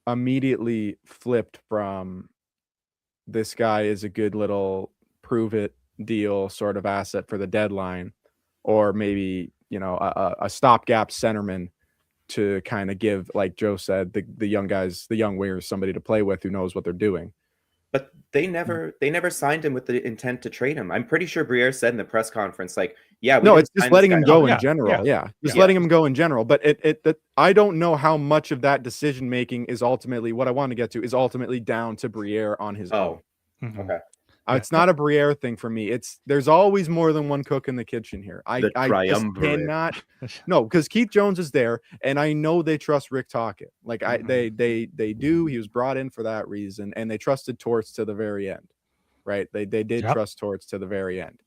immediately flipped from this guy is a good little prove it deal sort of asset for the deadline, or maybe a stopgap centerman to kind of give, like Joe said, the young guys, the young wingers, somebody to play with who knows what they're doing. But they never signed him with the intent to trade him. I'm pretty sure Briere said in the press conference, like, no, it's just letting him go in general. Yeah. Just letting him go in general. But I don't know how much of that decision making is ultimately what I want to get to is ultimately down to Briere on his own. Mm-hmm. Okay. It's not a Briere thing for me. There's always more than one cook in the kitchen here. I just cannot. No, because Keith Jones is there, and I know they trust Rick Tocchet. Like they do. He was brought in for that reason, and they trusted Torts to the very end, right? They did trust Torts to the very end,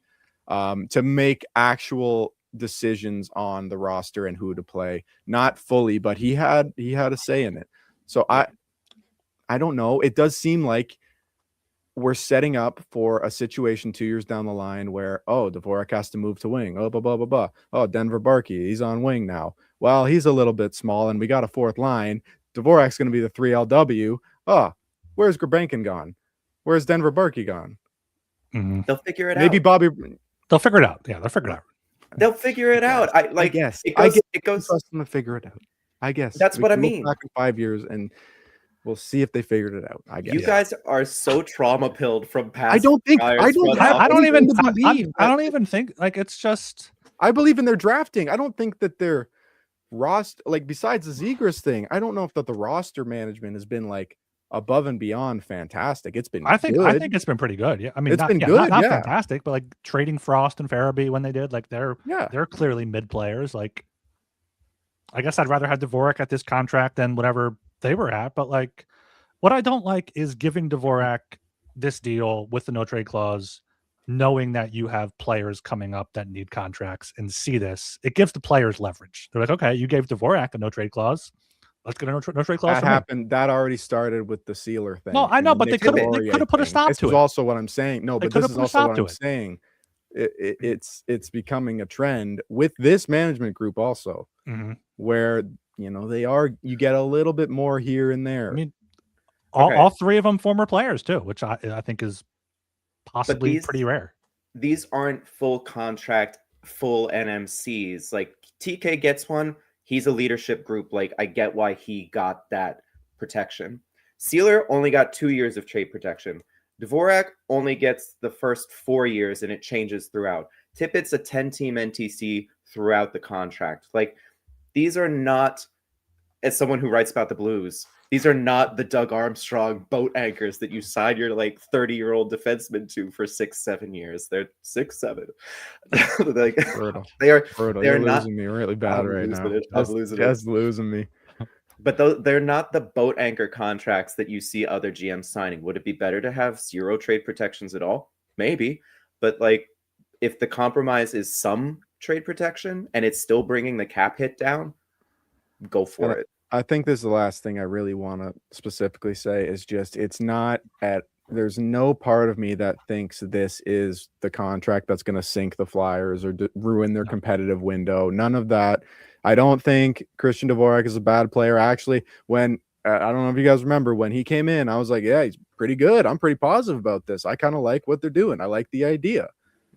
to make actual decisions on the roster and who to play. Not fully, but he had a say in it. So I don't know. It does seem like we're setting up for a situation 2 years down the line where, Dvorak has to move to wing. Blah, blah, blah, blah. Oh, Denver Barkey, he's on wing now. Well, he's a little bit small, and we got a fourth line. Dvorak's going to be the 3LW. Oh, where's Grabenkin gone? Where's Denver Barkey gone? Mm-hmm. They'll figure it out. Maybe Bobby. They'll figure it out. Yeah, they'll figure it out. They'll figure it out. I guess. It goes. Trust them to figure it out. I guess. That's what I mean. Back in 5 years and we'll see if they figured it out. I guess you guys are so trauma pilled from past. I don't even think like it's just. I believe in their drafting. I don't think that their roster, like besides the Zegras thing, I don't know if that the roster management has been like above and beyond fantastic. It's been. I think it's been pretty good. Yeah, I mean, it's been good. Not fantastic, but like trading Frost and Farabee when they did, like they're clearly mid players. Like, I guess I'd rather have Dvorak at this contract than whatever they were at, but like what I don't like is giving Dvorak this deal with the no trade clause, knowing that you have players coming up that need contracts and see this. It gives the players leverage. They're like, okay, you gave Dvorak a no trade clause. Let's get a no trade clause. That happened. That already started with the Sealer thing. No, I know, but they could have put a stop to it. This is also what I'm saying. No, but this is also what I'm saying. It's becoming a trend with this management group also, where you get a little bit more here and there. I mean, all three of them former players too, which I think is possibly pretty rare. These aren't full contract, full NMCs. Like TK gets one. He's a leadership group. Like I get why he got that protection. Sealer only got 2 years of trade protection. Dvorak only gets the first 4 years and it changes throughout. Tippett's a 10-team NTC throughout the contract. Like these are not, as someone who writes about the Blues, these are not the Doug Armstrong boat anchors that you sign your like 30-year-old defenseman to for 6-7 years. They're 6-7. Like brutal. They're You're not losing me really bad right now. I'm losing it. Just losing me. But they're not the boat anchor contracts that you see other GMs signing. Would it be better to have 0 trade protections at all? Maybe. But like, if the compromise is some trade protection and it's still bringing the cap hit down, go for it. I think this is the last thing I really want to specifically say is just there's no part of me that thinks this is the contract that's going to sink the Flyers or ruin their competitive window. None of that. I don't think Christian Dvorak is a bad player. Actually, when I don't know if you guys remember when he came in, I was like, yeah, he's pretty good. I'm pretty positive about this. I kind of like what they're doing. I like the idea.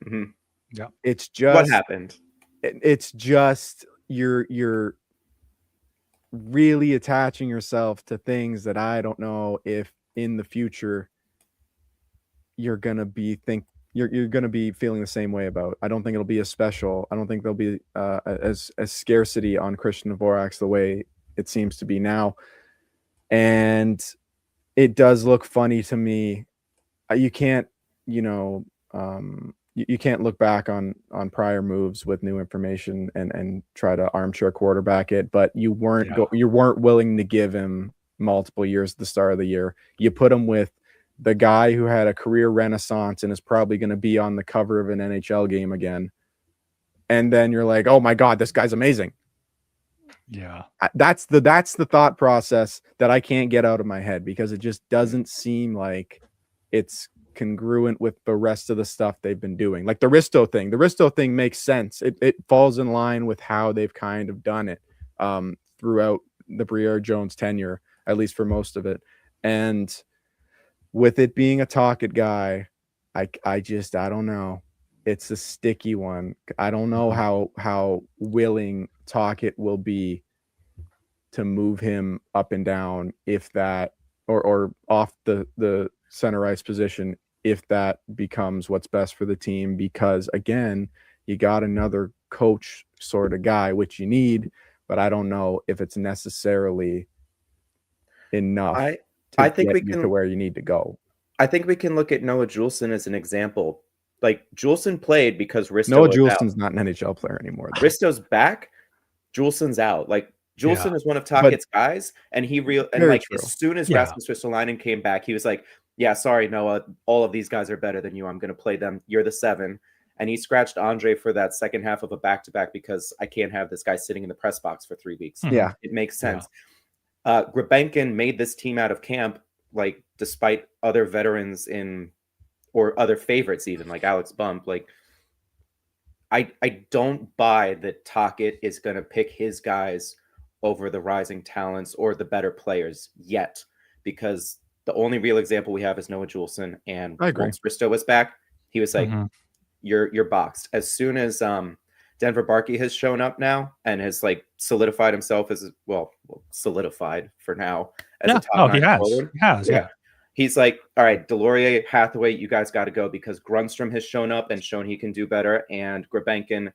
Mm-hmm. Yeah. It's just what happened. It's just you're really attaching yourself to things that I don't know if in the future you're gonna be feeling the same way about. I don't think it'll be as special. I don't think there'll be as scarcity on Christian Dvorak the way it seems to be now. And it does look funny to me. You can't, you can't look back on prior moves with new information and try to armchair quarterback it, but you weren't willing to give him multiple years at the start of the year. You put him with the guy who had a career renaissance and is probably going to be on the cover of an NHL game again. And then you're like, oh my God, this guy's amazing. Yeah. That's the thought process that I can't get out of my head because it just doesn't seem like it's congruent with the rest of the stuff they've been doing. Like the Risto thing makes sense. It falls in line with how they've kind of done it throughout the Briere-Jones tenure, at least for most of it. And with it being a Tocchet guy, I don't know. It's a sticky one. I don't know how willing Tocchet will be to move him up and down if that or off the center ice position if that becomes what's best for the team, because again, you got another coach sort of guy, which you need, but I don't know if it's necessarily enough I think we can to where you need to go. I think we can look at Noah Juulsen as an example. Like Juulsen played because Risto Noah was Juulsen's out. not an NHL player anymore. Risto's back, Juulsen's out. Like Juulsen is one of Tocchet's guys, and as soon as Rasmus Ristolainen came back, he was like, yeah, sorry, Noah, all of these guys are better than you. I'm going to play them. You're the 7. And he scratched Andre for that second half of a back-to-back because I can't have this guy sitting in the press box for 3 weeks. Yeah. It makes sense. Yeah. Grebenkin made this team out of camp, like, despite other veterans or other favorites even, like Alex Bump. Like, I don't buy that Tocchet is going to pick his guys over the rising talents or the better players yet, because the only real example we have is Noah Juulsen, and once Risto was back, he was like, "You're boxed." As soon as Denver Barkey has shown up now and has like solidified himself as solidified for now as a top 9 forward. He has. He's like, all right, Delorier, Hathaway, you guys got to go because Grundstrom has shown up and shown he can do better, and Grebenkin,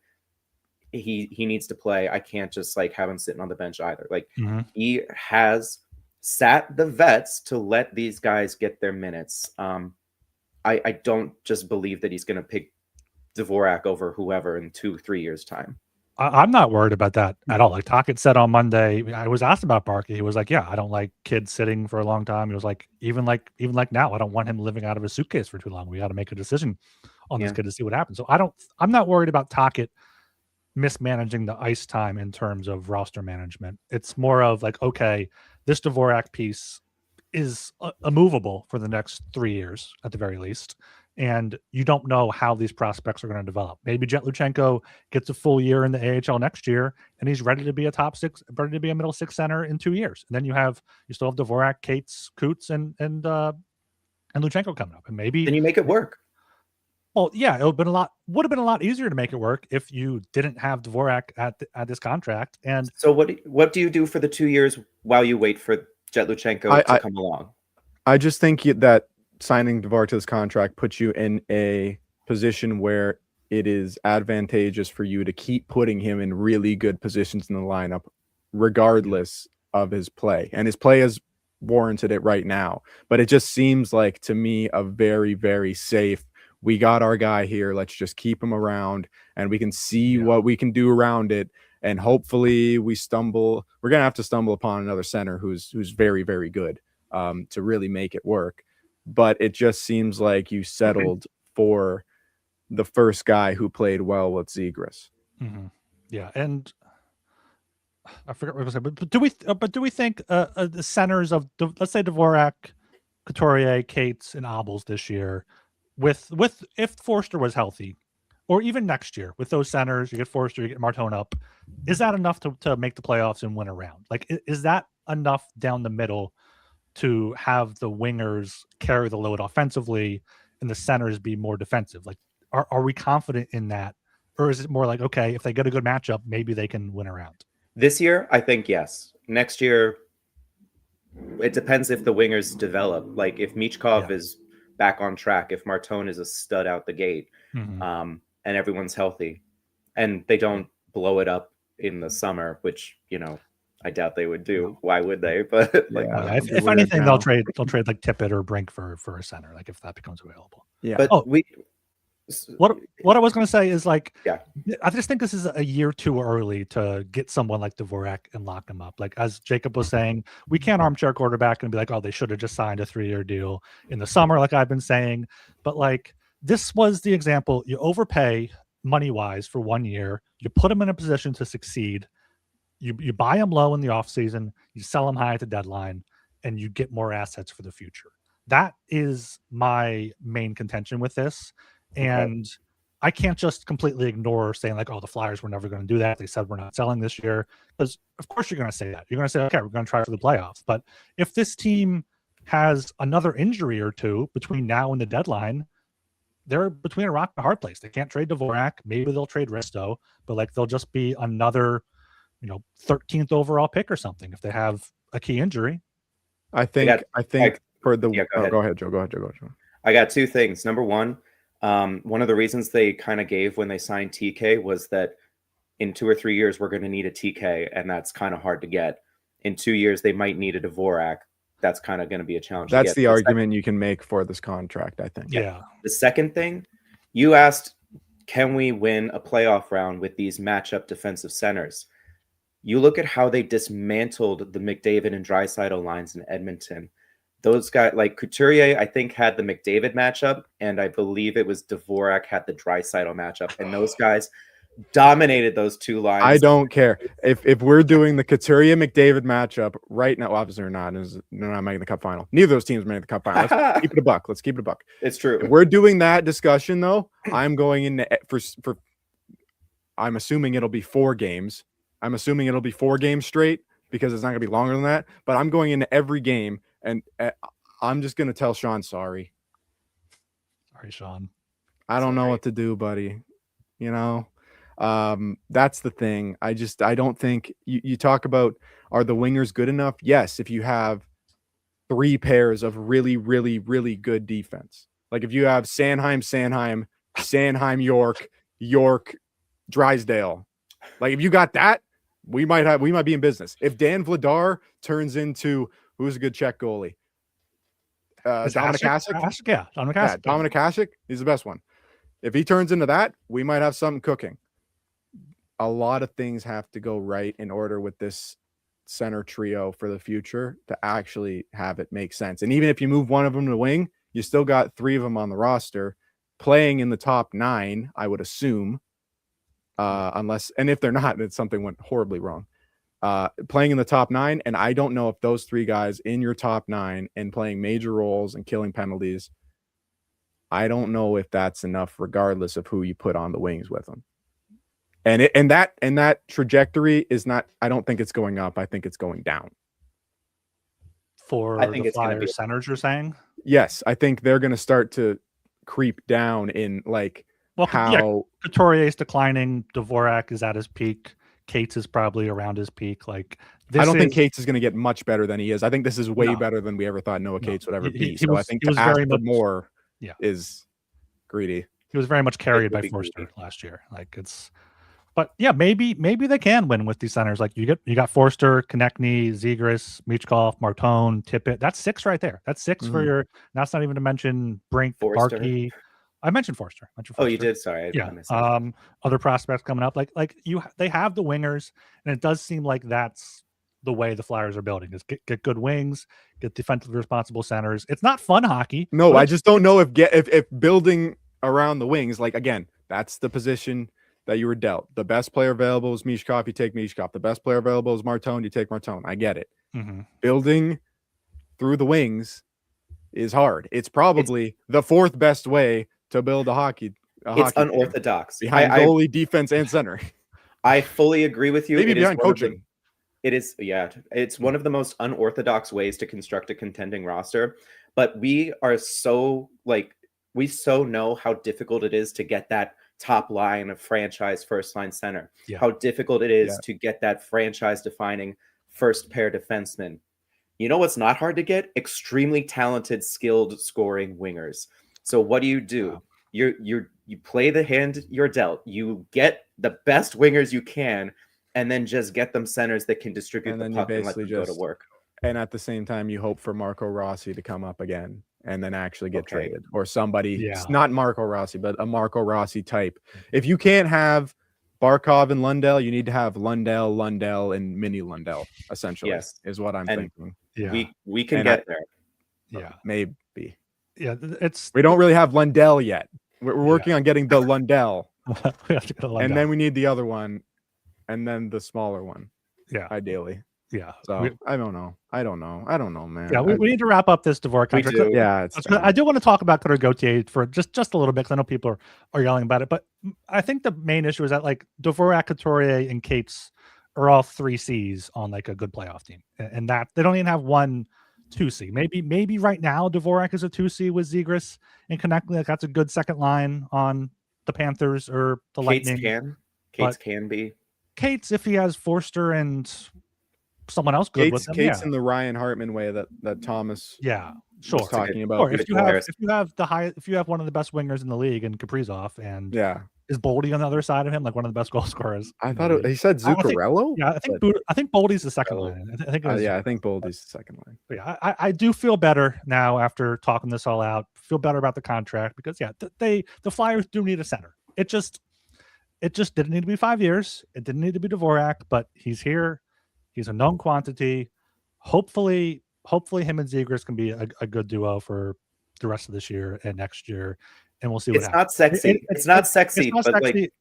he needs to play. I can't just like have him sitting on the bench either. Like he has sat the vets to let these guys get their minutes. I don't just believe that he's going to pick Dvorak over whoever in 2-3 years time. I'm not worried about that at all. Like Tocchet said on Monday, I was asked about Barkey. He was like, yeah, I don't like kids sitting for a long time. He was like, even like now, I don't want him living out of his suitcase for too long. We got to make a decision on this kid to see what happens. So I'm not worried about Tocchet mismanaging the ice time in terms of roster management. It's more of like, okay, this Dvorak piece is immovable for the next 3 years at the very least. And you don't know how these prospects are going to develop. Maybe Jet Luchenko gets a full year in the AHL next year, and he's ready to be a middle 6 center in 2 years. And then you still have Dvorak, Cates, Coots, and Luchenko coming up. And maybe then you make it work. Well, yeah, would have been a lot easier to make it work if you didn't have Dvorak at this contract. And so what do you do for the 2 years while you wait for Jet Luchenko to come along? I just think that signing Dvorak to this contract puts you in a position where it is advantageous for you to keep putting him in really good positions in the lineup, regardless of his play. And his play has warranted it right now. But it just seems like, to me, a very, very safe, we got our guy here, let's just keep him around and we can see what we can do around it. and hopefully we're gonna have to stumble upon another center who's very, very good to really make it work. But it just seems like you settled for the first guy who played well with Zegras. Mm-hmm. Yeah, and I forgot what I was saying, but do we think the centers of let's say Dvorak, Couturier, Cates, and Abels this year, with if Forster was healthy, or even next year with those centers, you get Forster, you get Martone up, is that enough to make the playoffs and win a round? Like, is that enough down the middle to have the wingers carry the load offensively and the centers be more defensive? Like, are we confident in that? Or is it more like, okay, if they get a good matchup, maybe they can win a round? This year, I think yes. Next year, it depends if the wingers develop. Like if Michkov is back on track, if Martone is a stud out the gate, and everyone's healthy, and they don't blow it up in the summer, which I doubt they would do. Why would they? But if anything, they'll trade like Tippett or Brink for a center, like if that becomes available. Yeah. But what I was going to say is like, yeah, I just think this is a year too early to get someone like Dvorak and lock him up. Like as Jacob was saying, we can't armchair quarterback and be like, oh, they should have just signed a 3-year deal in the summer, like I've been saying. But like this was the example: you overpay money wise for 1 year, you put him in a position to succeed, you buy him low in the offseason, you sell him high at the deadline, and you get more assets for the future. That is my main contention with this. And I can't just completely ignore saying like, oh, the Flyers were never going to do that. They said we're not selling this year. Because of course you're going to say that. You're going to say, okay, we're going to try for the playoffs. But if this team has another injury or two between now and the deadline, they're between a rock and a hard place. They can't trade Dvorak. Maybe they'll trade Risto, but like they'll just be another, 13th overall pick or something if they have a key injury. I think for the go ahead, Joe. Go ahead, Joe. I got two things. Number one, one of the reasons they kind of gave when they signed TK was that in 2 or 3 years, we're going to need a TK, and that's kind of hard to get. In 2 years, they might need a Dvorak. That's kind of going to be a challenge. That's the argument you can make for this contract, I think. Yeah. The second thing, you asked, can we win a playoff round with these matchup defensive centers? You look at how they dismantled the McDavid and Draisaitl lines in Edmonton. Those guys, like Couturier, I think had the McDavid matchup, and I believe it was Dvorak had the Draisaitl matchup, and those guys dominated those two lines. I don't care if we're doing the Couturier McDavid matchup right now. Obviously, they're not making the Cup final. Neither of those teams made the Cup final. Let's keep it a buck. Let's keep it a buck. It's true. If we're doing that discussion though, I'm going into for. I'm assuming it'll be 4 games. I'm assuming it'll be 4 games straight because it's not going to be longer than that. But I'm going into every game. And I'm just going to tell Sean, sorry. Sorry, Sean. I don't know what to do, buddy. That's the thing. I don't think you talk about, are the wingers good enough? Yes. If you have 3 pairs of really, really, really good defense, like if you have Sanheim, York, Drysdale, like if you got that, we might be in business. If Dan Vladar turns into, who's a good Czech goalie? Dominic Hasek? Yeah, Dominic Hasek. Yeah, Dominic Hasek, he's the best one. If he turns into that, we might have something cooking. A lot of things have to go right in order with this center trio for the future to actually have it make sense. And even if you move one of them to wing, you still got 3 of them on the roster playing in the top 9, I would assume. Unless, and if they're not, then something went horribly wrong. Playing in the top 9, and I don't know if those 3 guys in your top 9 and playing major roles and killing penalties, I don't know if that's enough, regardless of who you put on the wings with them. And that trajectory is not. I don't think it's going up. I think it's going down. For the Flyers centers, you're saying? Yes, I think they're going to start to creep down in Couturier is declining. Dvorak is at his peak. Cates is probably around his peak. Like I don't think Cates is going to get much better than he is. I think this is way better than we ever thought Noah Cates would ever be. I think to ask for more is greedy. He was very much carried by Forster last year. But yeah, maybe they can win with these centers. Like you got Forster, Konechny, Zegras, Michkov, Martone, Tippett. That's 6 right there. That's 6 for your. That's not even to mention Brink, Barkey. I mentioned Forster. Oh, you did. Sorry. Yeah. Other prospects coming up, they have the wingers, and it does seem like that's the way the Flyers are building is get good wings, get defensively responsible centers. It's not fun hockey. No, I just don't know if building around the wings, like again, that's the position that you were dealt. The best player available is Mishkov, you take Mishkov. The best player available is Martone, you take Martone. I get it. Mm-hmm. Building through the wings is hard. It's probably the fourth best way to build a hockey. It's unorthodox behind goalie, defense, and center. I fully agree with you. Maybe behind coaching. It's one of the most unorthodox ways to construct a contending roster. But we so know how difficult it is to get that top line of franchise first line center. Yeah. How difficult it is to get that franchise defining first pair defenseman. You know what's not hard to get? Extremely talented, skilled scoring wingers. So what do? Yeah. You play the hand you're dealt. You get the best wingers you can, and then just get them centers that can distribute the puck and let them go to work. And at the same time, you hope for Marco Rossi to come up again and then actually get traded, or somebody, not Marco Rossi, but a Marco Rossi type. If you can't have Barkov and Lundell, you need to have Lundell, and Mini Lundell, essentially, is what I'm thinking. Yeah, we can get there. Yeah, maybe. Yeah, we don't really have Lundell yet. We're working on getting the Lundell, and then we need the other one, and then the smaller one. Yeah, ideally. Yeah. So I don't know, man. Yeah, we need to wrap up this Dvorak contract. Yeah, I do want to talk about Cutter Gauthier for just a little bit, because I know people are yelling about it. But I think the main issue is that Dvorak, Couturier, and Cates are all 3Cs on a good playoff team, and that they don't even have one 2C. Maybe right now Dvorak is a 2C with Zegras and Konechny. That's a good second line on the Panthers or the Lightning. Cates can be. Cates, if he has Forster and someone else good with him. Cates in the Ryan Hartman way that Thomas was talking about. Or if you have one of the best wingers in the league in Kaprizov, and is Boldy on the other side of him, one of the best goal scorers? I thought he said Zuccarello. I think Boldy's the second line. I think Boldy's the second line. But yeah, I do feel better now after talking this all out. Feel better about the contract, because the Flyers do need a center. It just didn't need to be 5 years. It didn't need to be Dvorak, but he's here. He's a known quantity. Hopefully him and Zegras can be a good duo for the rest of this year and next year, and we'll see what happens. Not sexy. It's not sexy.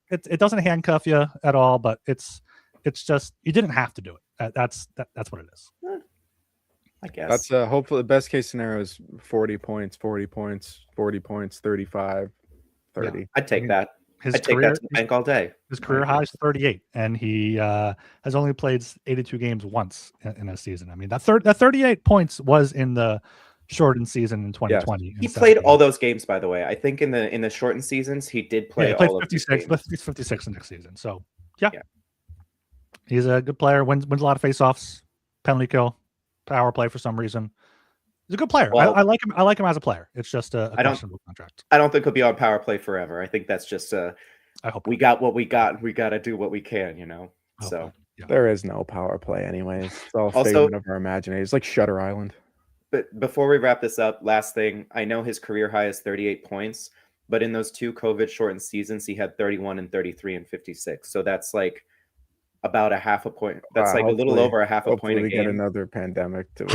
It doesn't handcuff you at all, but it's just you didn't have to do it. That's what it is. I guess that's hopefully the best case scenario is 40 points, 35, 30. Yeah, I'd take that. I'd take that to the bank all day. His career high is 38, and he has only played 82 games once in a season. I mean, that 38 points was in the shortened season in 2020. He played all those games, by the way. I think in the shortened seasons he did play. He played 56, but he's 56 next season. So yeah, he's a good player. Wins a lot of faceoffs, penalty kill, power play for some reason. He's a good player. Well, I like him. I like him as a player. It's just a questionable contract. I don't think he'll be on power play forever. I think that's just I hope we got what we got. We got to do what we can, So there is no power play anyways. It's all figment of our imagination. It's like Shutter Island. But before we wrap this up, last thing, I know his career high is 38 points, but in those two COVID shortened seasons, he had 31 and 33 and 56. So that's about a half a point. That's a little over a half a point a game. Get another pandemic so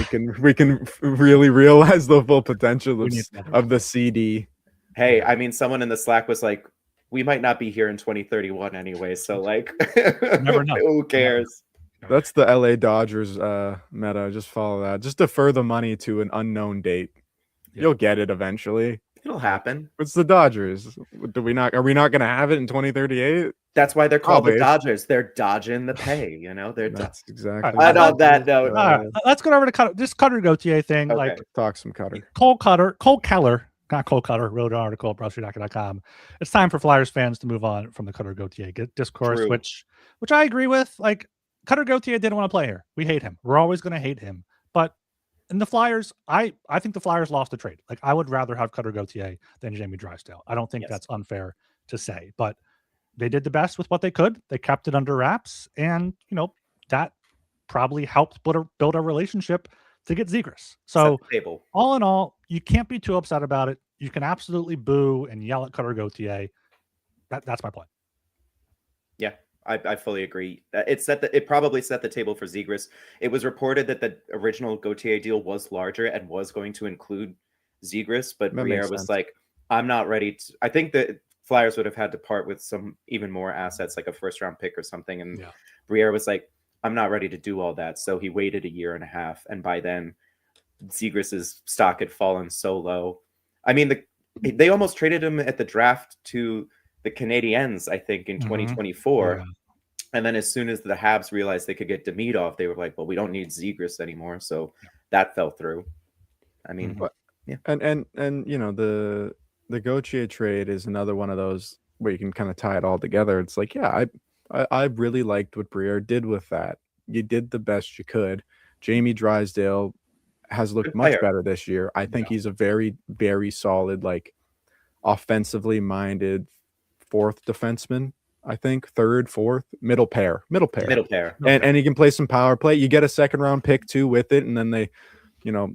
we can really realize the full potential of the CD. Hey, I mean, someone in the Slack was like, we might not be here in 2031 anyway, so never know. Who cares? That's the LA Dodgers meta. Just follow that. Just defer the money to an unknown date. You'll get it eventually. It'll happen. It's the Dodgers. Are we not going to have it in 2038? That's why they're called the Dodgers. They're dodging the pay. That's exactly. And on that note, let's go over to this Cutter Gauthier thing. Okay. Talk some Cutter. Cole Keller, not Cole Cutter, wrote an article at BrushDocker.com. It's time for Flyers fans to move on from the Cutter Gauthier discourse, which I agree with. Cutter Gauthier didn't want to play here. We hate him. We're always going to hate him. But in the Flyers, I think the Flyers lost the trade. I would rather have Cutter Gauthier than Jamie Drysdale. I don't think that's unfair to say, but they did the best with what they could. They kept it under wraps, and that probably helped build a relationship to get Zegras. So all in all, you can't be too upset about it. you can absolutely boo and yell at Cutter Gauthier. That's my point. Yeah, I fully agree. It probably set the table for Zegras. It was reported that the original Gauthier deal was larger and was going to include Zegras, but Briere was like, I'm not ready to. I think that Flyers would have had to part with some even more assets, like a first-round pick or something. And Briere was like, I'm not ready to do all that. So he waited a year and a half. And by then, Zegras' stock had fallen so low. I mean, they almost traded him at the draft to the Canadiens, I think, in 2024. Yeah. And then as soon as the Habs realized they could get Demidov, they were like, well, we don't need Zegras anymore. So that fell through. I mean, yeah. And you know, the Gauthier trade is another one of those where you can kind of tie it all together. It's like, yeah, I really liked what Briere did with that. You did the best you could. Jamie Drysdale has looked much better this year. I think he's a very, very solid, like offensively minded fourth defenseman. I think third, fourth, middle pair. And he can play some power play. You get a second round pick too with it. And then they, you know,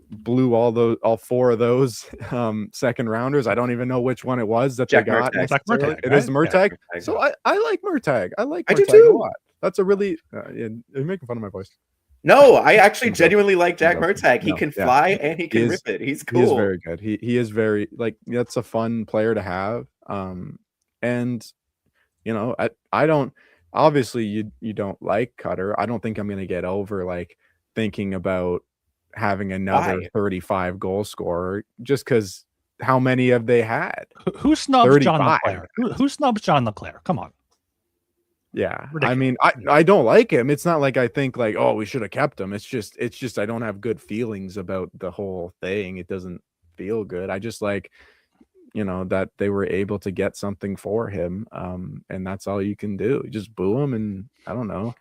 blew all four of those second rounders. I don't even know which one it was that Jack they got. Murtagh, it is the Murtagh. So I like Murtagh. I do too. A lot. That's a really you're making fun of my voice. No, I actually genuinely like Jack Murtagh. He can fly and he can rip it. He's cool. He is very good. He is very, like, that's a fun player to have. And you know, I don't, obviously you don't like Cutter. I don't think I'm gonna get over like thinking about having another 35 goal scorer just because how many have they had? Who snubs John LeClair? Who snubs John LeClair? Come on. Yeah, ridiculous. I mean, I don't like him. It's not like I think like, oh, we should have kept him. It's just I don't have good feelings about the whole thing. It doesn't feel good. I just like, you know, that they were able to get something for him, and that's all you can do. You just boo him, and I don't know.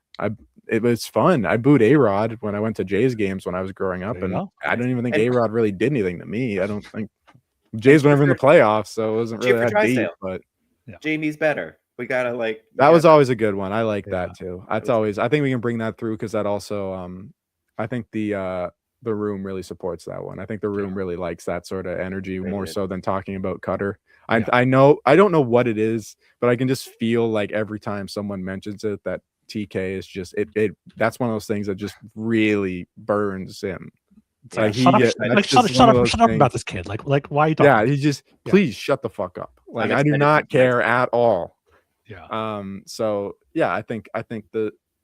It was fun. I booed A-Rod when I went to Jays games when I was growing up, and I don't even think A-Rod really did anything to me. I don't think Jays were never in the playoffs, so it wasn't really that deep. But Jamie's better. We gotta like that was always a good one. I like that too. That's always. I think we can bring that through because that also. I think the room really supports that one. I think the room really likes that sort of energy more so than talking about Cutter. I know I don't know what it is, but I can just feel like every time someone mentions it that TK is just it. That's one of those things that just really burns him. Shut up about this kid. Like why are you talking? Yeah, he just please shut the fuck up. Like I do not care at all. Yeah. So yeah, I think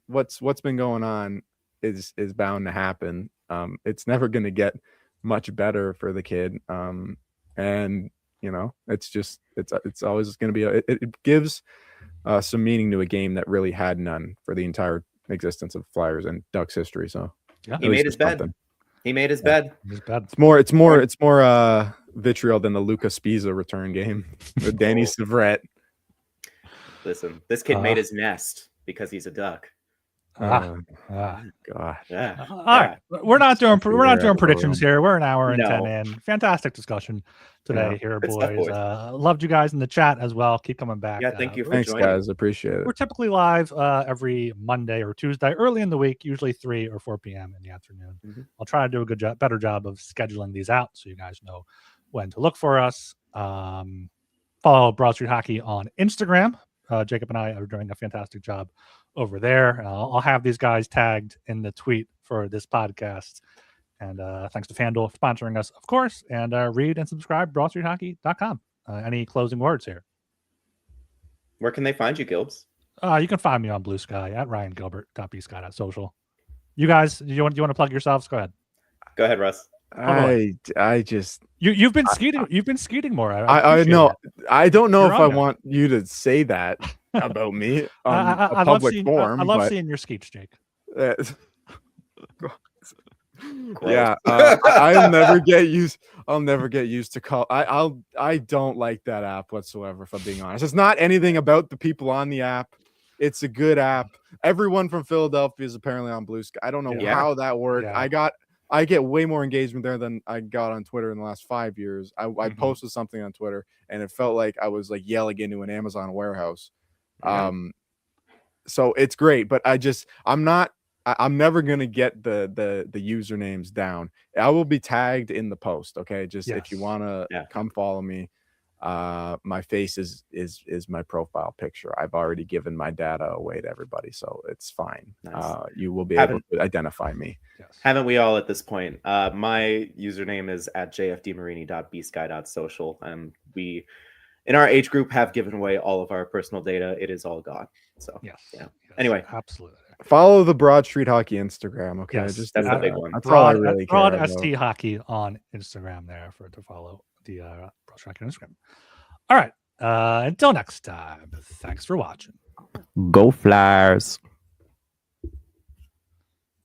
what's been going on is bound to happen. It's never going to get much better for the kid. And you know, it's always going to be it gives some meaning to a game that really had none for the entire existence of Flyers and Ducks history. So he made his bed. He made his bed. It's more vitriol than the Luca Spiza return game with Danny Savret. Listen, this kid made his nest because he's a Duck. God. Yeah. All right. We're not doing predictions here. We're an hour and 10 in. Fantastic discussion today here, boys. Loved you guys in the chat as well. Keep coming back. Yeah, thank you for thanks, joining. guys. Appreciate it. We're typically live every Monday or Tuesday, early in the week, usually 3 or 4 p.m. in the afternoon. I'll try to do a better job of scheduling these out so you guys know when to look for us. Follow Broad Street Hockey on Instagram. Jacob and I are doing a fantastic job over there. I'll have these guys tagged in the tweet for this podcast. And thanks to FanDuel for sponsoring us, of course. And read and subscribe, BroadStreetHockey.com. Any closing words here? Where can they find you, Gilbs? You can find me on Blue Sky at RyanGilbert.bsky.social. You guys, do you want to plug yourselves? Go ahead. Go ahead, Russ. I just you've been skeeting. You've been skeeting more. I know. I don't know if I want you to say that about me on a public forum. I love seeing your skeets, Jake. Yeah, I'll never get used. I'll never get used to call. I don't like that app whatsoever. If I'm being honest, it's not anything about the people on the app. It's a good app. Everyone from Philadelphia is apparently on Blue Sky. I don't know how that worked. Yeah. I get way more engagement there than I got on Twitter in the last 5 years. I posted something on Twitter and it felt like I was like yelling into an Amazon warehouse. So it's great, but I'm not I'm never gonna get the usernames down. I will be tagged in the post. Okay, just if you Yes. wanna Yeah. come follow me. My face is my profile picture. I've already given my data away to everybody, so it's fine. Nice. You will be able to identify me. Yes. Haven't we all at this point? My username is at jfdmarini.bsky.social, and we, in our age group, have given away all of our personal data. It is all gone. So Yes. yeah. Yes, Anyway, absolutely. Follow the Broad Street Hockey Instagram. Okay, Yes, just that's do the that. big one. That's all I Broad, really Broad care ST about. Hockey on Instagram there to follow the Broad Street Hockey on Instagram. All right. Until next time, thanks for watching. Go Flyers.